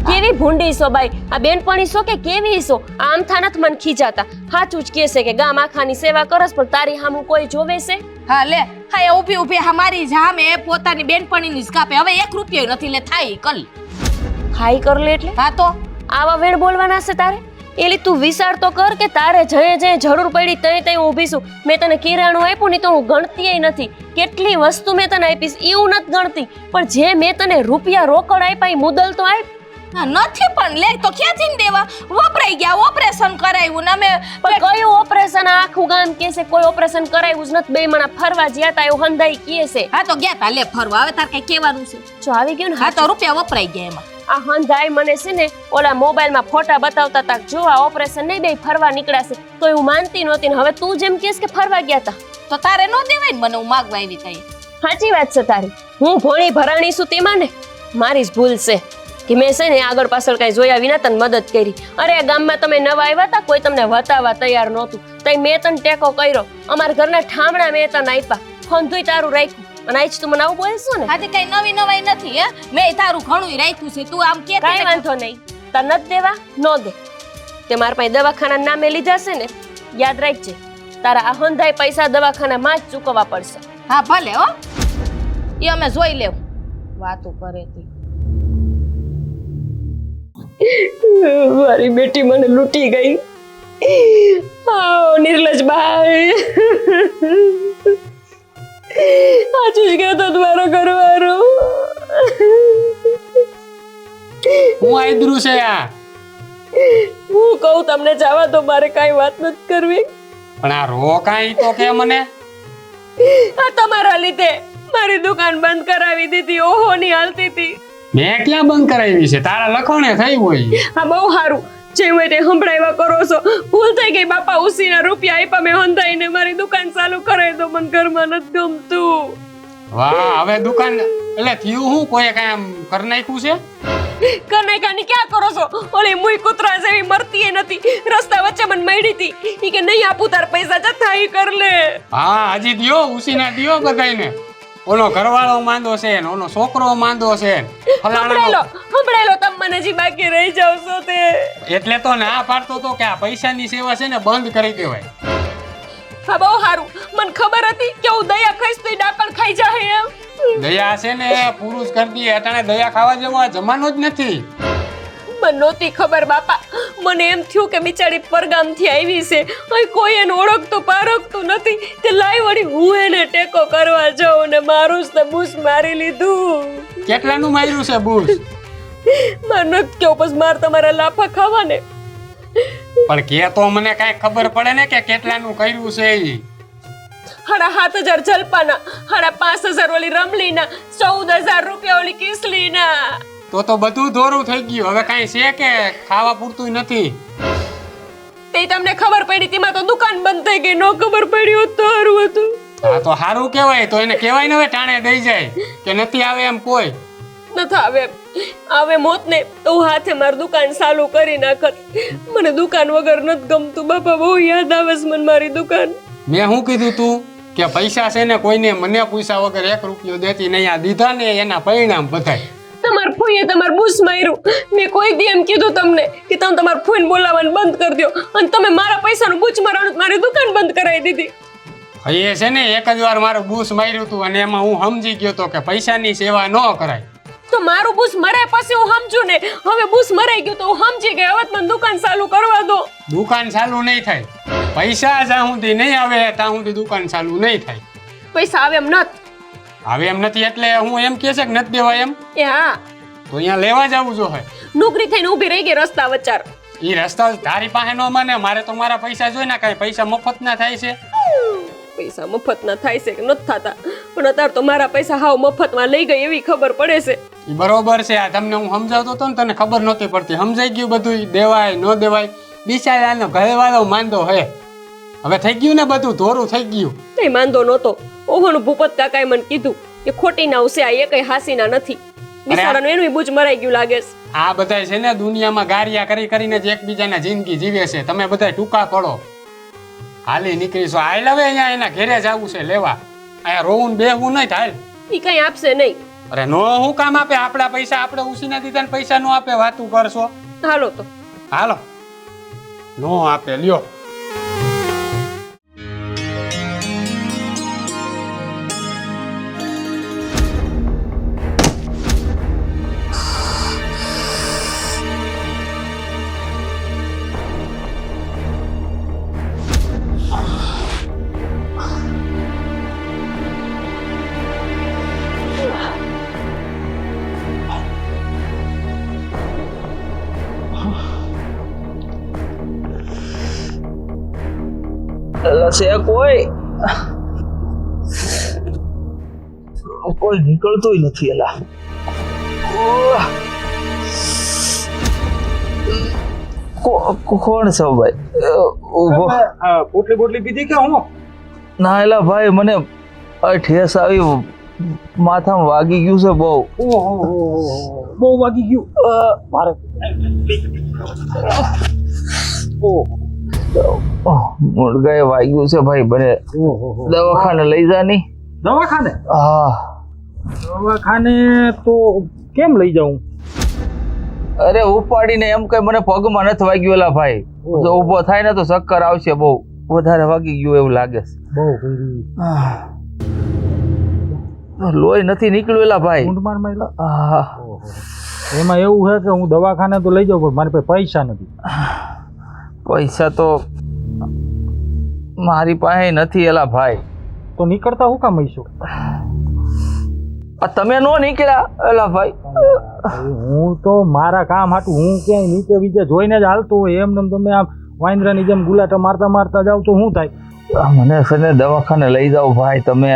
કેવી ભૂંડી છો બાઈ, આ બેનપણી છો કે કેવી છો? આમ થા નથી મને ખીજાતા. સાચું જ કે છે કે ગામ આખાની સેવા કરસ પણ તારી સામું કોઈ જોવે છે? હા લે હા એ ઊભી અમારી જામે પોતાની બેનપણીની જ કાપે. હવે 1 રૂપિયો નથી. લે થાય કલ હાઈ કર લે એટલે. હા તો આવા વેણ બોલવાના છે તારે? એલી તું વિચાર તો કર કે તારે જય જરૂર પડી તઈ ઊભી છું. મેં તને કિરાણું આપ્યું ને તો હું ગણતી નથી. કેટલી વસ્તુ મેં તને આપીશ એવું નથી ગણતી. પણ જે મેં તને રૂપિયા રોકડ આપ્યા એ મુદલ તો આપ. નથી પણ લે તો ક્યાંથી દેવા? વપરાઈ ગયા, ઓપરેશન કરાવ્યું ને અમે. પણ કયું ઓપરેશન? આખું ગામ કે છે કોઈ ઓપરેશન કરાવ્યું જ નથી. બે મણા ફરવા જ્યાં તા એવું હંધાઈ કે છે. હા તો ગયા તા લે ફરવા. હવે તાર કઈ કહેવાનું છે? જો આવી ગયું ને. હા તો રૂપિયા વપરાઈ ગયા એમાં. આ હંધાઈ મને છે ને ઓલા મોબાઈલમાં ફોટા બતાવતા તા જો આ ઓપરેશન નહીં બે ફરવા નીકળ્યા છે તો હું માનતી નહોતી ને હવે તું જેમ કહેશ કે ફરવા ગયા તા તો તારે નો દેવાય ને મને. હું માગવા આવી તઈ. સાચી વાત છે તારી. હું ભોળી ભરાણી છું તેમાં ને મારી જ ભૂલ છે કે મેં છે ને આગળ પાછળ કઈ જોયા વિના તને મદદ કરી. અરે આ ગામમાં તમે નવા આવ્યા હતા, કોઈ તમને વતાવવા તૈયાર નહોતું. તઈ મેં તને ટેકો કર્યો. અમારા ઘરના ઠામડા મેં તને આપ્યા. હંધુય તારું રાખ્યું. અને આજ તું મને આવું બોલશો ને? આજે કઈ નવી નવાઈ નથી. હે મેં તારું ઘણું રાખ્યું છે. તું આમ કે કઈ વાંધો નહીં. તને નથી દેવા નો દે. તે મારા પાસે દવાખાના નામે લીધા છે ને યાદ રાખજે. તારા આ હંધાઈ પૈસા દવાખાનામાં જ ચૂકવવા પડશે. હા ભલે હો, એ અમે જોઈ લેવું. વાતો કરે તી. મારી બેટી મને લૂંટી ગઈ. નિર્લજ બાઈ સાચું જ કહેતો તમારો ઘરવાળો. હું આદરું છે આ. હું કહું તમને જવા તો મારે કાંઈ વાત નથી કરવી. પણ આ રો કાંઈ તો કે મને. આ તમારા લીધે મારી દુકાન બંધ કરાવી દીધી. ઓહો ની હાલતી હતી. મેં ક્યાં બંધ કરાવી છે? તારા લખોણે થઈ હોય. હા બહુ સારું જે હોય તે સંભળાવ્યા કરો છો. ભૂલ થઈ ગઈ બાપા, ઉસીના રૂપિયા આપ્યા મેં હંધાઈને મારી દુકાન ચાલુ કરાવી દો, મને ઘરમાં નથી ગમતું. વાહ, હવે દુકાન એટલે થયું હું કોઈ કાંઈ આમ કરી નાખ્યું છે? કનેકાની ક્યાં કરો છો? ઓલી મુઈ કૂતરા જેવી મરતી ય નથી, રસ્તા વચ્ચે મને મળી હતી ઈ કે નહીં આપું તાર પૈસા જથ્થા ઈ કર લે. હા, હજી દ્યો, ઉસીના દ્યો બધાયને. ઓલો ઘરવાળો માંદો છે ને ઓલો છોકરો માંદો છે ને ફલાણાનો. સંભળાયેલો તમે મને હજી બાકી રહી જાવ છો તે. એટલે તો ના પાડતો તો કે આ પૈસાની સેવા છે ને બંધ કરી દેવાય. હા બહુ સારું, મને ખબર હતી કે હું દયા ખાઈશ તો ઈ ડાકણ ખાઈ જાય એમ. દયા છે ને પુરુષ કરતી અટાણે દયા ખાવા જેવો આ જમાનો જ નથી. મને નહોતી ખબર બાપા, મને એમ થયું કે બિચારી પરગામથી આવી છે, અહીં કોઈ એને ઓળખતું પારખતું નથી, તે લાઈ વળી હું એને ટેકો કરવા જાઉં ને મારું જ તો બૂસ મારી લીધું. કેટલાનું માર્યું છે બુશ? મારે નથી કેવું, બસ મારે તમારા લાફા ખાવા ને. પણ કે તો મને કાંઈ ખબર પડે ને કે કેટલાનું કર્યું છે ઈ. 7,500 જલપાના, 5,500 ઓલી રમલીના, 14,000 રૂપિયા ઓલી કિસલીના. તો બધું દોરું થઈ ગયું. હવે કાંઈ છે કે ખાવા પૂરતું નથી? તે તમને ખબર પડી તેમાં તો દુકાન બંધ થઈ ગઈ, નો ખબર પડી હોત તો સારું હતું. હા તો સારું કહેવાય. તો એને કહેવાય ને હવે ટાણે દઈ જાય કે નથી આવે એમ કોઈ. નથી આવે મોત ને તો હું હાથે મારી દુકાન ચાલુ કરી નાખત. મને દુકાન વગર નથી ગમતું બાપા, બહુ યાદ આવે છે મને મારી દુકાન. મેં શું કીધું તું કે પૈસા છે ને કોઈને મને પૂછ્યા વગર 1 રૂપિયો દેતી નહીં. આ દીધા ને એના પરિણામ બધાય. તમાર ફૂઈએ તમાર બૂસ માર્યું. મેં કોઈ દી એમ કીધું તમને કે તમે તમાર ફૂઈને બોલાવવાનું બંધ કરી દો, અને તમે મારા પૈસાનું બૂચ મારવાનું મારી દુકાન બંધ કરાવી દીધી. એ છે ને એક જ વાર મારું બૂસ માર્યું હતું અને એમાં હું સમજી ગયો તો કે પૈસાની સેવા ન કરાય. તો મારું બૂસ મરાય પછી હું સમજુ ને, હવે બૂસ મરાઈ ગયું તો હું સમજી ગઈ, હવે મને દુકાન ચાલુ કરવા દો. દુકાન ચાલુ નહીં થાય. પૈસા જ્યાં સુધી નહીં આવે ત્યાં સુધી દુકાન ચાલુ નહીં થાય. પૈસા આવે એમ નત. હવે એમ નથી એટલે હું એમ કે છે કે નથી દેવા એમ? એ હા, તો અહીંયા લેવા જવું જોઈએ. નોકરી થઈને ઊભી રહી ગઈ રસ્તા વચ્ચાર. એ રસ્તા તારી પાસે ન માને, મારે તો મારા પૈસા જોઈ ને. કાંઈ પૈસા મફત ના થાય છે? પૈસા મફત ના થાય છે કે નથી થતા, પણ અત્યારે તો મારા પૈસા હાવ મફતમાં લઈ ગઈ એવી ખબર પડે છે. એ બરોબર છે. આ તમને હું સમજાવતો હતો ને તને ખબર નહોતી પડતી. સમજાઈ ગયું બધું, દેવાય ન દેવાય. બિચારાનો ઘરવાળો માંદો હે. હવે થઈ ગયું ને બધું, ધોરું થઈ ગયું. કઈ માંદો નહોતો. ઓહોનું ભૂપત કાકાએ મને કીધું કે ખોટી ના છે, આ એકય હાસીના નથી. બિચારાનું એનું બૂચ મરાઈ ગયું લાગે છે. આ બધા છે ને દુનિયામાં ગારિયા કરી કરીને જ એકબીજાના જિંદગી જીવે છે. તમે બધા ટૂંકા પડો. હાલી નીકળીશું. હાલ હવે અહીંયા એના ઘરે જવું છે લેવા. અહીંયા રોવું બેહવું નહીં થાય. ઈ કઈ આપશે નહીં. અરે નો હું કામ આપે? આપણા પૈસા આપણે ઉસીના દીધા ને પૈસા નો આપે? વાતું કરશો. હાલો તો હાલો. નો આપે લ્યો. છે કોઈ નીકળતું નથી. એલા કોણ છો ભાઈ? ઉભો. પોટલી પીધી કે હું? ના એલા ભાઈ, મને ઠેસ આવી, માથામાં વાગી ગયું છે બહુ. બહુ વાગી ગયું મારે. મુર્ગાએ વાગ્યું છે ભાઈ, બને દવાખાને લઈ જા ની. દવાખાને? હા. દવાખાને તો કેમ લઈ જાઉં? અરે ઉપાડીને એમ કઈ મને પગમાં નથી વાગ્યું એલા ભાઈ. જો ઊભો થાય ને તો ચક્કર આવશે, બહુ વધારે વાગી ગયું એવું લાગે છે. લોહી નથી નીકળ્યું એલા ભાઈ. ઊંડમાર માર્યો? હા. એમાં એવું છે કે હું દવાખાને તો લઈ જાઉં પણ મારી પાસે પૈસા નથી. પૈસા તો મારી પાસે નથી એલા ભાઈ. તો નીકળતા હું કામ હઈશું? તમે નો નીકળ્યા એલા ભાઈ. હું તો મારા કામ હાટું હું ક્યાંય નીચે બીજે જોઈને જ હાલતો હોય, એમને તમે આમ વાંદરાની જેમ ગુલાટા મારતા મારતા જાવ તો શું થાય? મને છે ને દવાખાને લઈ જાઓ ભાઈ તમે.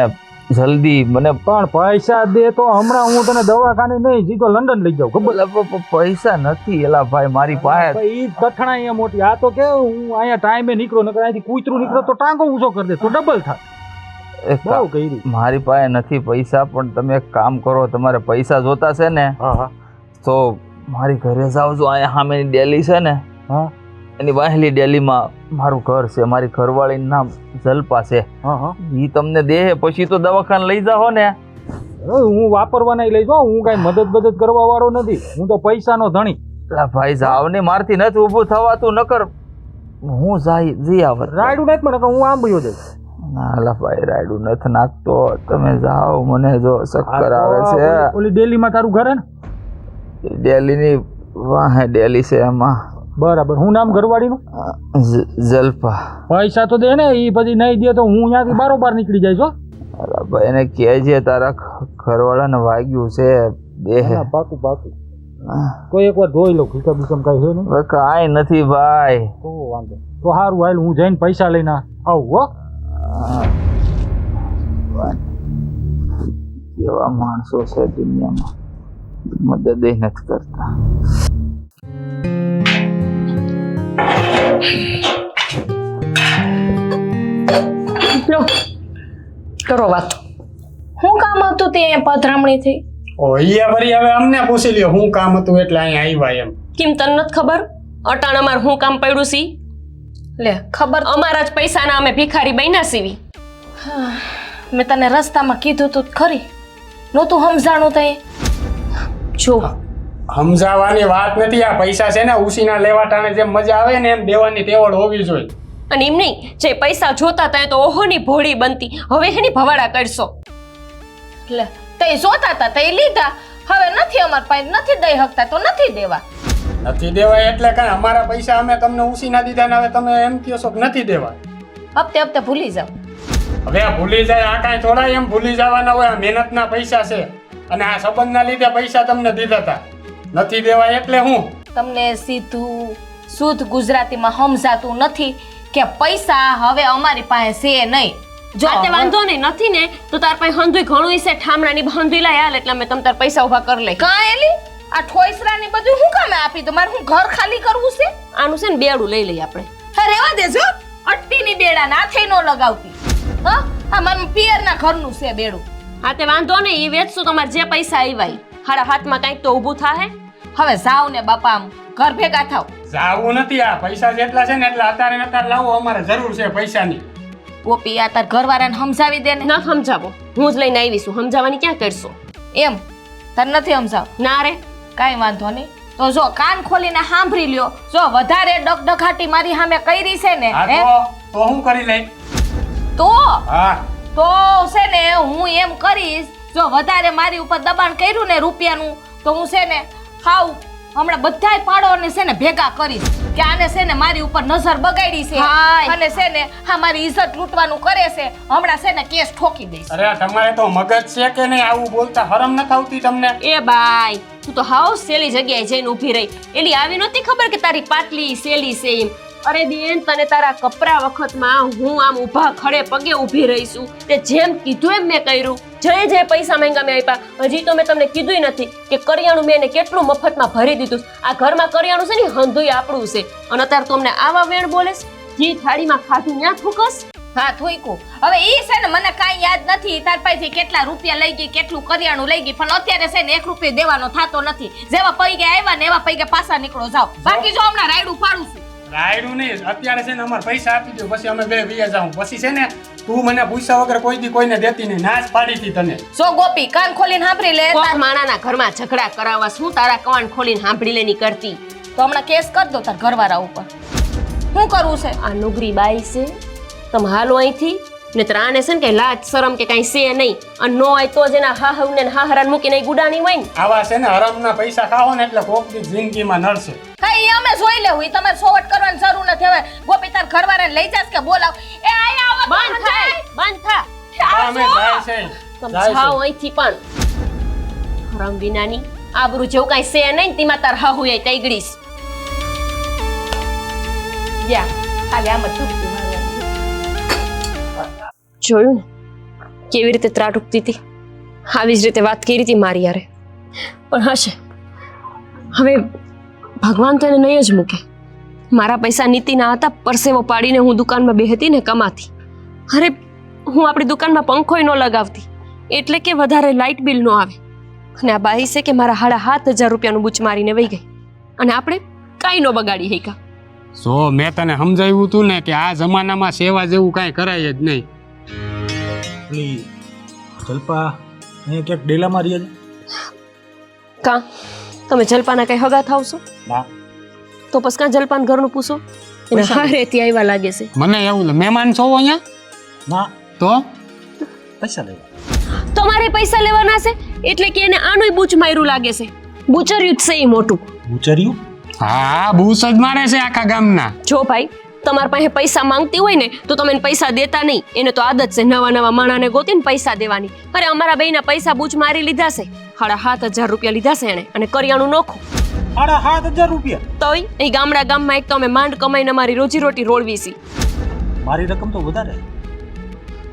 જલ્દી મને પણ પૈસા દે તો હમણાં હું તને દવાખાને નહીં સીધો લંડન લઈ જાઉં ખબર પૈસા નથી એલા ભાઈ મારી પાસે. ઈ કઠણા અહીંયા મોટી આ તો કે હું અહીંયા ટાઈમે નીકળો નકર અહીંથી કૂતરું નીકળો તો ટાંગો ઊંચો કરી દે તો ડબલ થાય. એક બહુ કરી. મારી પાસે નથી પૈસા, પણ તમે એક કામ કરો, તમારે પૈસા જોતા છે ને હા હા તો મારી ઘરે જાવ છો. અહીંયા સામેની ડેલી છે ને, હા એની વાહેલી ડેલીમાં મારું ઘર છે. મારી ઘરવાળીનું નામ જલ્પા છે. હા હા એ તમને દે પછી તો દવાખાને લઈ જાઓ ને. હવે હું વાપરવાના લઈ જાઉં, હું કઈ મદદ કરવા વાળો નથી, હું તો પૈસાનો ધણી. અલા ભાઈ જાવ ને, મારથી નથી ઊભું થવાતું, નકર હું જઈ આવત. રાયડું નથી મને હું આમ ભયો જઈશ. ના અલા ભાઈ રાયડું નથી નાખતો, તમે જાઓ. મને જો ચક્કર આવે છે. ઓલી ડેલીમાં તારું ઘર હે ને? ડેલીની વાહે ડેલી છે એમાં. બરાબર. હું નામ ઘરવાળીનું? જલ્પા. પૈસા તો દે ને, એ પછી નહીં દે તો હું અહીંયાથી બારોબાર નીકળી જઈશ હો. અલા ભાઈ એને કહેજે તારા ઘરવાળાને વાગ્યું છે દેહ. પાકું પાકું. કોઈ એક વાર ધોઈ લઉં, ખીચા બીસમ કઈ છે નહીં. કાંઈ નથી ભાઈ. તો વાંધો તો સારું હાલ, હું જઈને પૈસા લઈને આવું હો. કેવા માણસો છે દુનિયામાં, મદદ નથી કરતા. લો કરો વાત. શું કામ હતું તે પધરામણી થઈ? ઓ ઈ વળી હવે અમને પૂછી લ્યો શું કામ હતું એટલે અહીંયા આવ્યા એમ. કેમ તને નથી ખબર અટાણ અમાર શું કામ પડ્યું સી? લે ખબર અમારા જ પૈસાના અમે ભિખારી બન્યા સીવી. મેં તને રસ્તામાં કીધું તું ખરી, નહોતું સમજાણું તઈ. જો સમજાવવાની વાત નથી, આ પૈસા છે ને ઉસીના લેવાટાને જેમ મજા આવે ને એમ દેવાની તેવડ હોવી જોઈએ. અને એમ નહીં, જે પૈસા જોતા હતા એ તો ઓહોની ભોળી બનતી, હવે એની ભવાડા કરશો. લે તે જોતા હતા તે લીધા, હવે નથી અમાર પાસે, નથી દઈ શકતા તો નથી દેવા. નથી દેવાય એટલે કાંઈ અમારા પૈસા અમે તમને ઉસીના દીધા ને હવે તમે એમ કહો છો કે નથી દેવા. હપ્તે હપ્તે ભૂલી જાવ. હવે આ ભૂલી જાય આ કાંઈ થોડા એમ ભૂલી જવાના હોય, આ મહેનતના પૈસા છે અને આ સંબંધના લીધે પૈસા તમને દીધા હતા. નથી દેવાય એટલે હું તમને સીધું શુદ્ધ ગુજરાતીમાં સમજાતું નથી કે પૈસા હવે અમારી પાસે છે નહીં. જો તે વાંધો નહીં નથી ને તો તાર પાસે હંધુય ઘણું છે, ઠામણાની હંધુય લાય હાલ એટલે અમે તમ તાર પૈસા ઉભા કરી લઈ. કાં એલી આ ઠોઈસરાની બધું હું કામે આપી દો? મારે હું ઘર ખાલી કરવું છે? આનું છે ને બેડું લઈ લઈ આપણે. હા રેવા દેજો, અટ્ટીની બેડા નાથે નો લગાવતી. હા આ મારા પિયરના ઘરનું છે બેડું. હા તે વાંધો નહીં, એ વેચશું તમારે જે પૈસા આવ્યા હારા હાથમાં કાંઈક તો ઊભું થાય. હવે જાવ ને બાપા, આમ ઘર ભેગા થાવ. જાવું નથી, આ પૈસા જેટલા છે ને એટલે અત્યારે લાવો, અમારે જરૂર છે પૈસાની. ગોપી આ તાર ઘરવાળાને સમજાવી દે ને. ના સમજાવો, હું જ લઈને આવી છું, સમજાવવાની ક્યાં કરશો? એમ તાર નથી સમજાવ? ના રે કાંઈ વાંધો નહીં. તો જો કાન ખોલીને સાંભળી લ્યો, જો વધારે ડગડગાટી મારી સામે કરી છે ને હા હે, તો હું કરી લઈ. તો હા તો છે ને હું એમ કરીશ, જો વધારે મારી ઉપર દબાણ કર્યું ને રૂપિયાનું તો હું છે ને હાવ હમણાં બધાય પાડોને છે ને ભેગા કરીશ કે આને છે ને મારી ઉપર નજર બગાડી છે હાય. અને છે ને હા મારી ઇજ્જત લૂંટવાનું કરે છે, હમણાં છે ને કેસ ઠોકી દઈશ. અરે તમારે તો મગજ છે કે નહીં? આવું બોલતા શરમ નથી આવતી તમને? એ બાય, તું તો હાવ સેલી જગ્યાએ જઈને ઊભી રહી. એલી આવી નહોતી ખબર કે તારી પાટલી સેલી છે એમ. અરે બેન, તને તારા કપરા વખતમાં હું આમ ઊભા ખડે પગે ઊભી રહીશું, તે જેમ કીધું એમ મેં કર્યું. જે પૈસા મહેંગા મેં આપ્યા, હજી તો મેં તમને કીધું નથી કે કરિયાણું મેં એને કેટલું મફતમાં ભરી દીધું. આ ઘરમાં કરિયાણું છે ને હંધુય આપણું છે, અને અત્યારે તો અમને આવા વેણ બોલેસ. જે થાળીમાં ખાધું ત્યાં થૂકસ. હા થોઈકું. હવે ઈ છે ને મને કાંઈ યાદ નથી તાર પાસેથી કેટલા રૂપિયા લઈ ગઈ, કેટલું કરિયાણું લઈ ગઈ, પણ અત્યારે છે ને 1 રૂપિયો દેવાનો થતો નથી. જેવા પૈગે આવ્યા ને એવા પૈગે પાછા નીકળો જાવ. બાકી જો હમણાં રાયડું પાડું છું. રાયડું નહીં, અત્યારે છે ને અમારે પૈસા આપી દો, પછી અમે બે વિયા જાઉં. પછી છે ને તું મને પૂછ્યા વગર કોઈ દી કોઈને દેતી નહીં, ના જ પાડી હતી તને. જો ગોપી કાન ખોલીને સાંભળી લે. કોક માણાના ઘરમાં ઝઘડા કરાવવા શું તારા કાન ખોલીને સાંભળી લેની કરતી? તો હમણાં કેસ કરી દો તાર ઘરવાળા ઉપર. શું કરવું છે? આ નુગરી બાઈ છે, તમે હાલો અહીંથી. ને ત્રાને છે ને કે લાજ શરમ કે કાંઈ છે નહીં, અને નો હોય તો જ એના હાહવને ને હાહરાને મૂકીને ઈ ગુડાણી હોય ને. આવા છે ને હરામના પૈસા ખાવો ને એટલે કોક દી જિંદગીમાં નડશે. હા ઈ અમે જોઈ લેવું, ઈ તમારે સોવટ કરવાની જરૂર નથી. હવે ગોપી તાર ઘરવાળાને લઈ જાસ કે બોલાવ? એ આયા આવો. બંધ થાય, બંધ થા. હા, અમે જાય છે. તમે જાય છે. જાઓ અહીંથી પણ. હરામ વિનાની આબરૂ જેવું કાંઈ છે નહીં ને તેમાં તાર હાહુ એ તૈગડીશ. જા ખાલી આમ જ ચૂપતી મારવાની. જોયું ને કેવી રીતે ત્રાટકતી હતી, આવી જ રીતે વાત કરી હતી મારી યારે. પણ હશે, હવે ભગવાન તો એને નહીં જ મૂકે. મારા પૈસા નીતિના હતા, પરસેવો પાડીને હું દુકાનમાં બેહતી ને કમાતી. અરે હું આપણી દુકાનમાં પંખોય ન લગાવતી, એટલે કે વધારે લાઇટ બિલ ન આવે. અને આ બાઈ છે કે મારા 7,500 રૂપિયાનું બૂચ મારીને વહી ગઈ, અને આપણે કાંઈ ન બગાડી શક્યા. જો મેં તને સમજાવ્યું હતું ને કે આ જમાનામાં સેવા જેવું કાંઈ કરાય જ નહીં. પેલી જલ્પા અહીંયા ક્યાંક ડેલામાં રહે છે? કાં તમે જલપાના કઈ હગા થાવ છો? ના. તો પછી કાં જલપાન ઘરનું પૂછો? એને હારેથી આવ્યા લાગે છે. મને એવું મહેમાન છો અહીંયા? ના, તો પૈસા લેવા. તમારે પૈસા લેવાના છે એટલે કે એને આનુંય બૂચ માર્યું લાગે છે. બુચર્યું જ છે એ મોટું. ઉચર્યું? હા, બૂસ જ મારે છે આખા ગામના. જો ભાઈ, તમારા પાસે પૈસા માંગતી હોય ને તો તમે એને પૈસા દેતા નહીં. એને તો આદત છે નવા નવા માણાને ગોતીને પૈસા દેવાની. અરે અમારા બેયના પૈસા બૂચ મારી લીધા છે. 7,500 રૂપિયા લીધા છે એને, અને કરિયાણું નોખું. 7,500 રૂપિયા? તોય અહીં ગામમાં એક તો અમે માંડ કમાઈને અમારી રોજીરોટી રોળવી છે. મારી રકમ તો વધારે.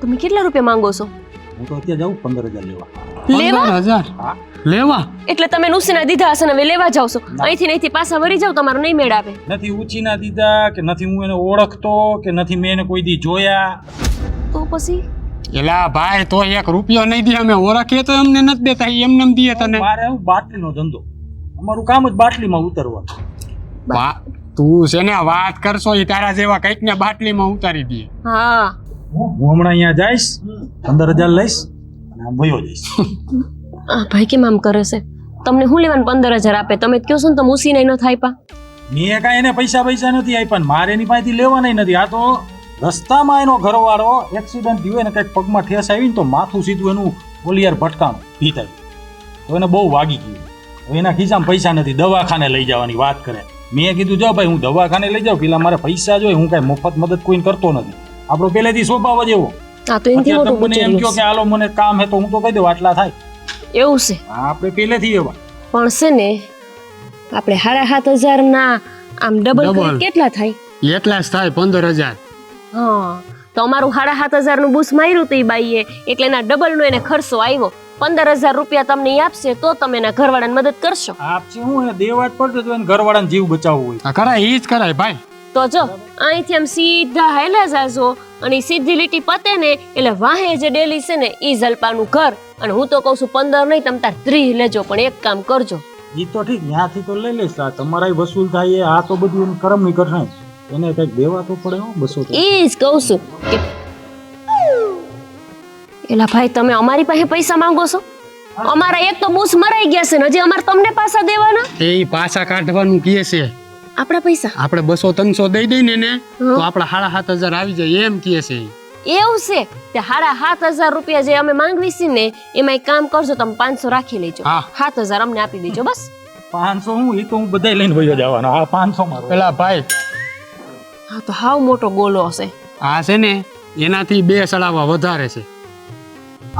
તમે કેટલા રૂપિયા માંગો છો? હું તો અત્યારે જાઉં 15,000 લેવા. લેવા? 15,000 લેવા? એટલે તમે નુસીના દીધા હશે ને હવે લેવા જાવ છો. અહીંથી પાછા વળી જાવ, તમારો નહીં મેળ આવે. નથી ઊંચીના દીધા, કે નથી હું એને ઓળખતો, કે નથી મેં એને કોઈ દી જોયા. તો પછી એલા ભાઈ, તો 1 રૂપિયો નહીં દે. અમે ઓળખીએ તો એમને નથી દેતા, એમને એમ દઈએ તને. મારે આવું બાટલીનો ધંધો, અમારું કામ જ બાટલીમાં ઉતરવાનું. તું છે ને વાત કરશો એ તારા જેવા કઈક ને બાટલીમાં ઉતારી દે. હા, હું હમણાં અહીંયા જઈશ, 15,000 લઈશ અને આમ વયો જઈશ. આ ભાઈ કેમ આમ કરે છે? તમને શું લેવાનું 15,000 આપે? તમે જ કહો છો ને તો મૂસી નહીં ન થાય પા. મેં કાંઈ એને પૈસા નથી આપ્યા, મારે એની પાસેથી લેવાના નથી. આ તો રસ્તામાં એનો ઘરવાળો એક્સિડન્ટ થયો, એને કંઈક પગમાં ઠેસ આવી ને તો માથું સીધું એનું ઓલિયાર ભટકાણું ભીતાયું, તો એને બહુ વાગી ગયું. હવે એના ખિસ્સામાં પૈસા નથી, દવાખાને લઈ જવાની વાત કરે. મેં કીધું જો ભાઈ, હું દવાખાને લઈ જાઉં, પેલા મારે પૈસા જોઈએ. હું કાંઈ મફત મદદ કોઈને કરતો નથી. આપણો પહેલેથી સ્વભાવ જ એવો. આ તો એનથી અત્યારે મોટું તમે એમ કહો કે હાલો મને કામ હે તો હું તો કહી દઉં આટલા થાય. એવું છે. આપણે પહેલેથી એવા. પણ છે ને, આપણે 7,500 ના આમ ડબલ કેટલા થાય? એટલા જ થાય 15,000. હા, તો અમારું 7,500 નું બૂસ માર્યું હતું એ બાઈએ, એટલે એના ડબલ નો એને ખર્ચો આવ્યો. 15,000 રૂપિયા તમને આપશે તો તમે એના ઘરવાળાને મદદ કરશો. આપશે હું એને દેવા જ પડતો તો એને ઘરવાળાને જીવ બચાવવું હોય. કરાય એ જ કરાય ભાઈ. તો જો અહીંથી આમ સીધા હાલ્યા જાજો, અને ઈ સીધી લીટી પતે ને એટલે વાહે જે ડેલી છે ને ઈ જલપાનું ઘર. અને હું તો કહું છું 15 નહીં, તમે તાર 30 લેજો. પણ એક કામ કરજો, ઈ તો ઠીક, ત્યાંથી તો લઈ લઈશ. આ તમારા વસૂલ થાય, આ તો બધું એનું કરમ નહીં કરશે. એને કંઈક દેવા તો પડે. 200 ઈ જ કહું છું કે એલા ભાઈ, તમે અમારી પાસે પૈસા માંગો છો? અમારા એક તો બૂસ મરાઈ ગયા છે ને હજી અમારે તમને પાછા દેવાના? એ પાછા કાઢવાનું કહે છે. આપણા પૈસા આપણે 200-300 દઈ દઈને ને તો આપણા 7,500 આવી જાય એમ કહે છે. એવું છે તે 7,500 રૂપિયા જે અમે માંગવી છે ને એમાં એક કામ કરજો, તમે 500 રાખી લેજો. હા. 7,000 અમને આપી દેજો બસ. 500 હું ઈ તો હું બધાય લઈને વયો જવાનો. આ 500 મારો. પેલા ભાઈ, હા તો હાવ મોટો ગોલો હશે. આ છે ને એનાથી 2 સડાવા વધારે છે.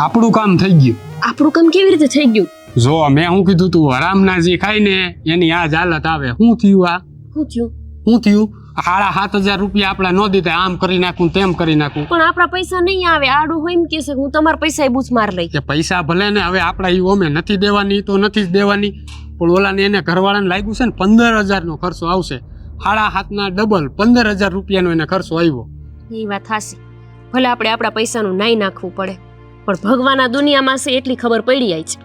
આપણું કામ થઈ ગયું. આપણું કામ કેવી રીતે થઈ ગયું? જો મેં શું કીધું તું, હરામનાજી ખાઈને એની આ જ હાલત આવે. શું થયું? આ શું થયું? શું થયું? 7,500 રૂપિયા આપડા ન દીધા, આમ કરી નાખું તેમ કરી નાખું. પણ આપણા પૈસા નહીં આવે. આડું હોય એમ કે છે હું તમારા પૈસા એ બૂચ માર લઈ. કે પૈસા ભલે ને હવે આપડા ઈ ઓમે નથી દેવાની તો નથી જ દેવાની, પણ ઓલાને એને ઘરવાળાને લાગ્યું છે ને 15,000 નો ખર્ચો આવશે. 7,500 ના ડબલ 15,000 રૂપિયાનો એને ખર્ચો આવ્યો. એ વાત હાસી. ભલે આપણે આપણા પૈસાનું નાઈ નાખવું પડે, પણ ભગવાન આ દુનિયામાં છે એટલી ખબર પડી જાય છે.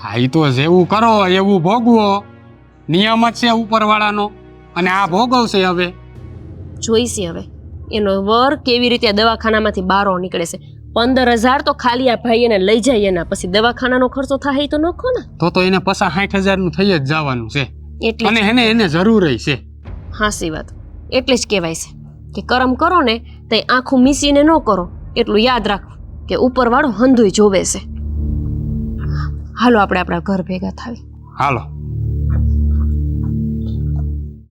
હા, ઈ તો જેવું કરો એવું ભોગવો. નિયમ જ છે ઉપરવાળાનો, અને આ ભોગવશે. હવે જોઈશે હવે એનો વર કેવી રીતે દવાખાનામાંથી બહાર નીકળે છે. 15,000 તો ખાલી આ ભાઈ એને લઈ જાય, એના પછી દવાખાનાનો ખર્ચો થાય તો નખો ને. તો એને પાછા 60,000 નું થઈ જ જવાનું છે. એટલે અને એને જરૂર છે. હાસી વાત. એટલે જ કહેવાય છે કે કરમ કરો ને તો આંખું મીસીને ન કરો. એટલું યાદ રાખવું કે ઉપરવાળો હંધુય જોવે છે. હાલો આપણે આપણા ઘર ભેગા થાવી. હાલો.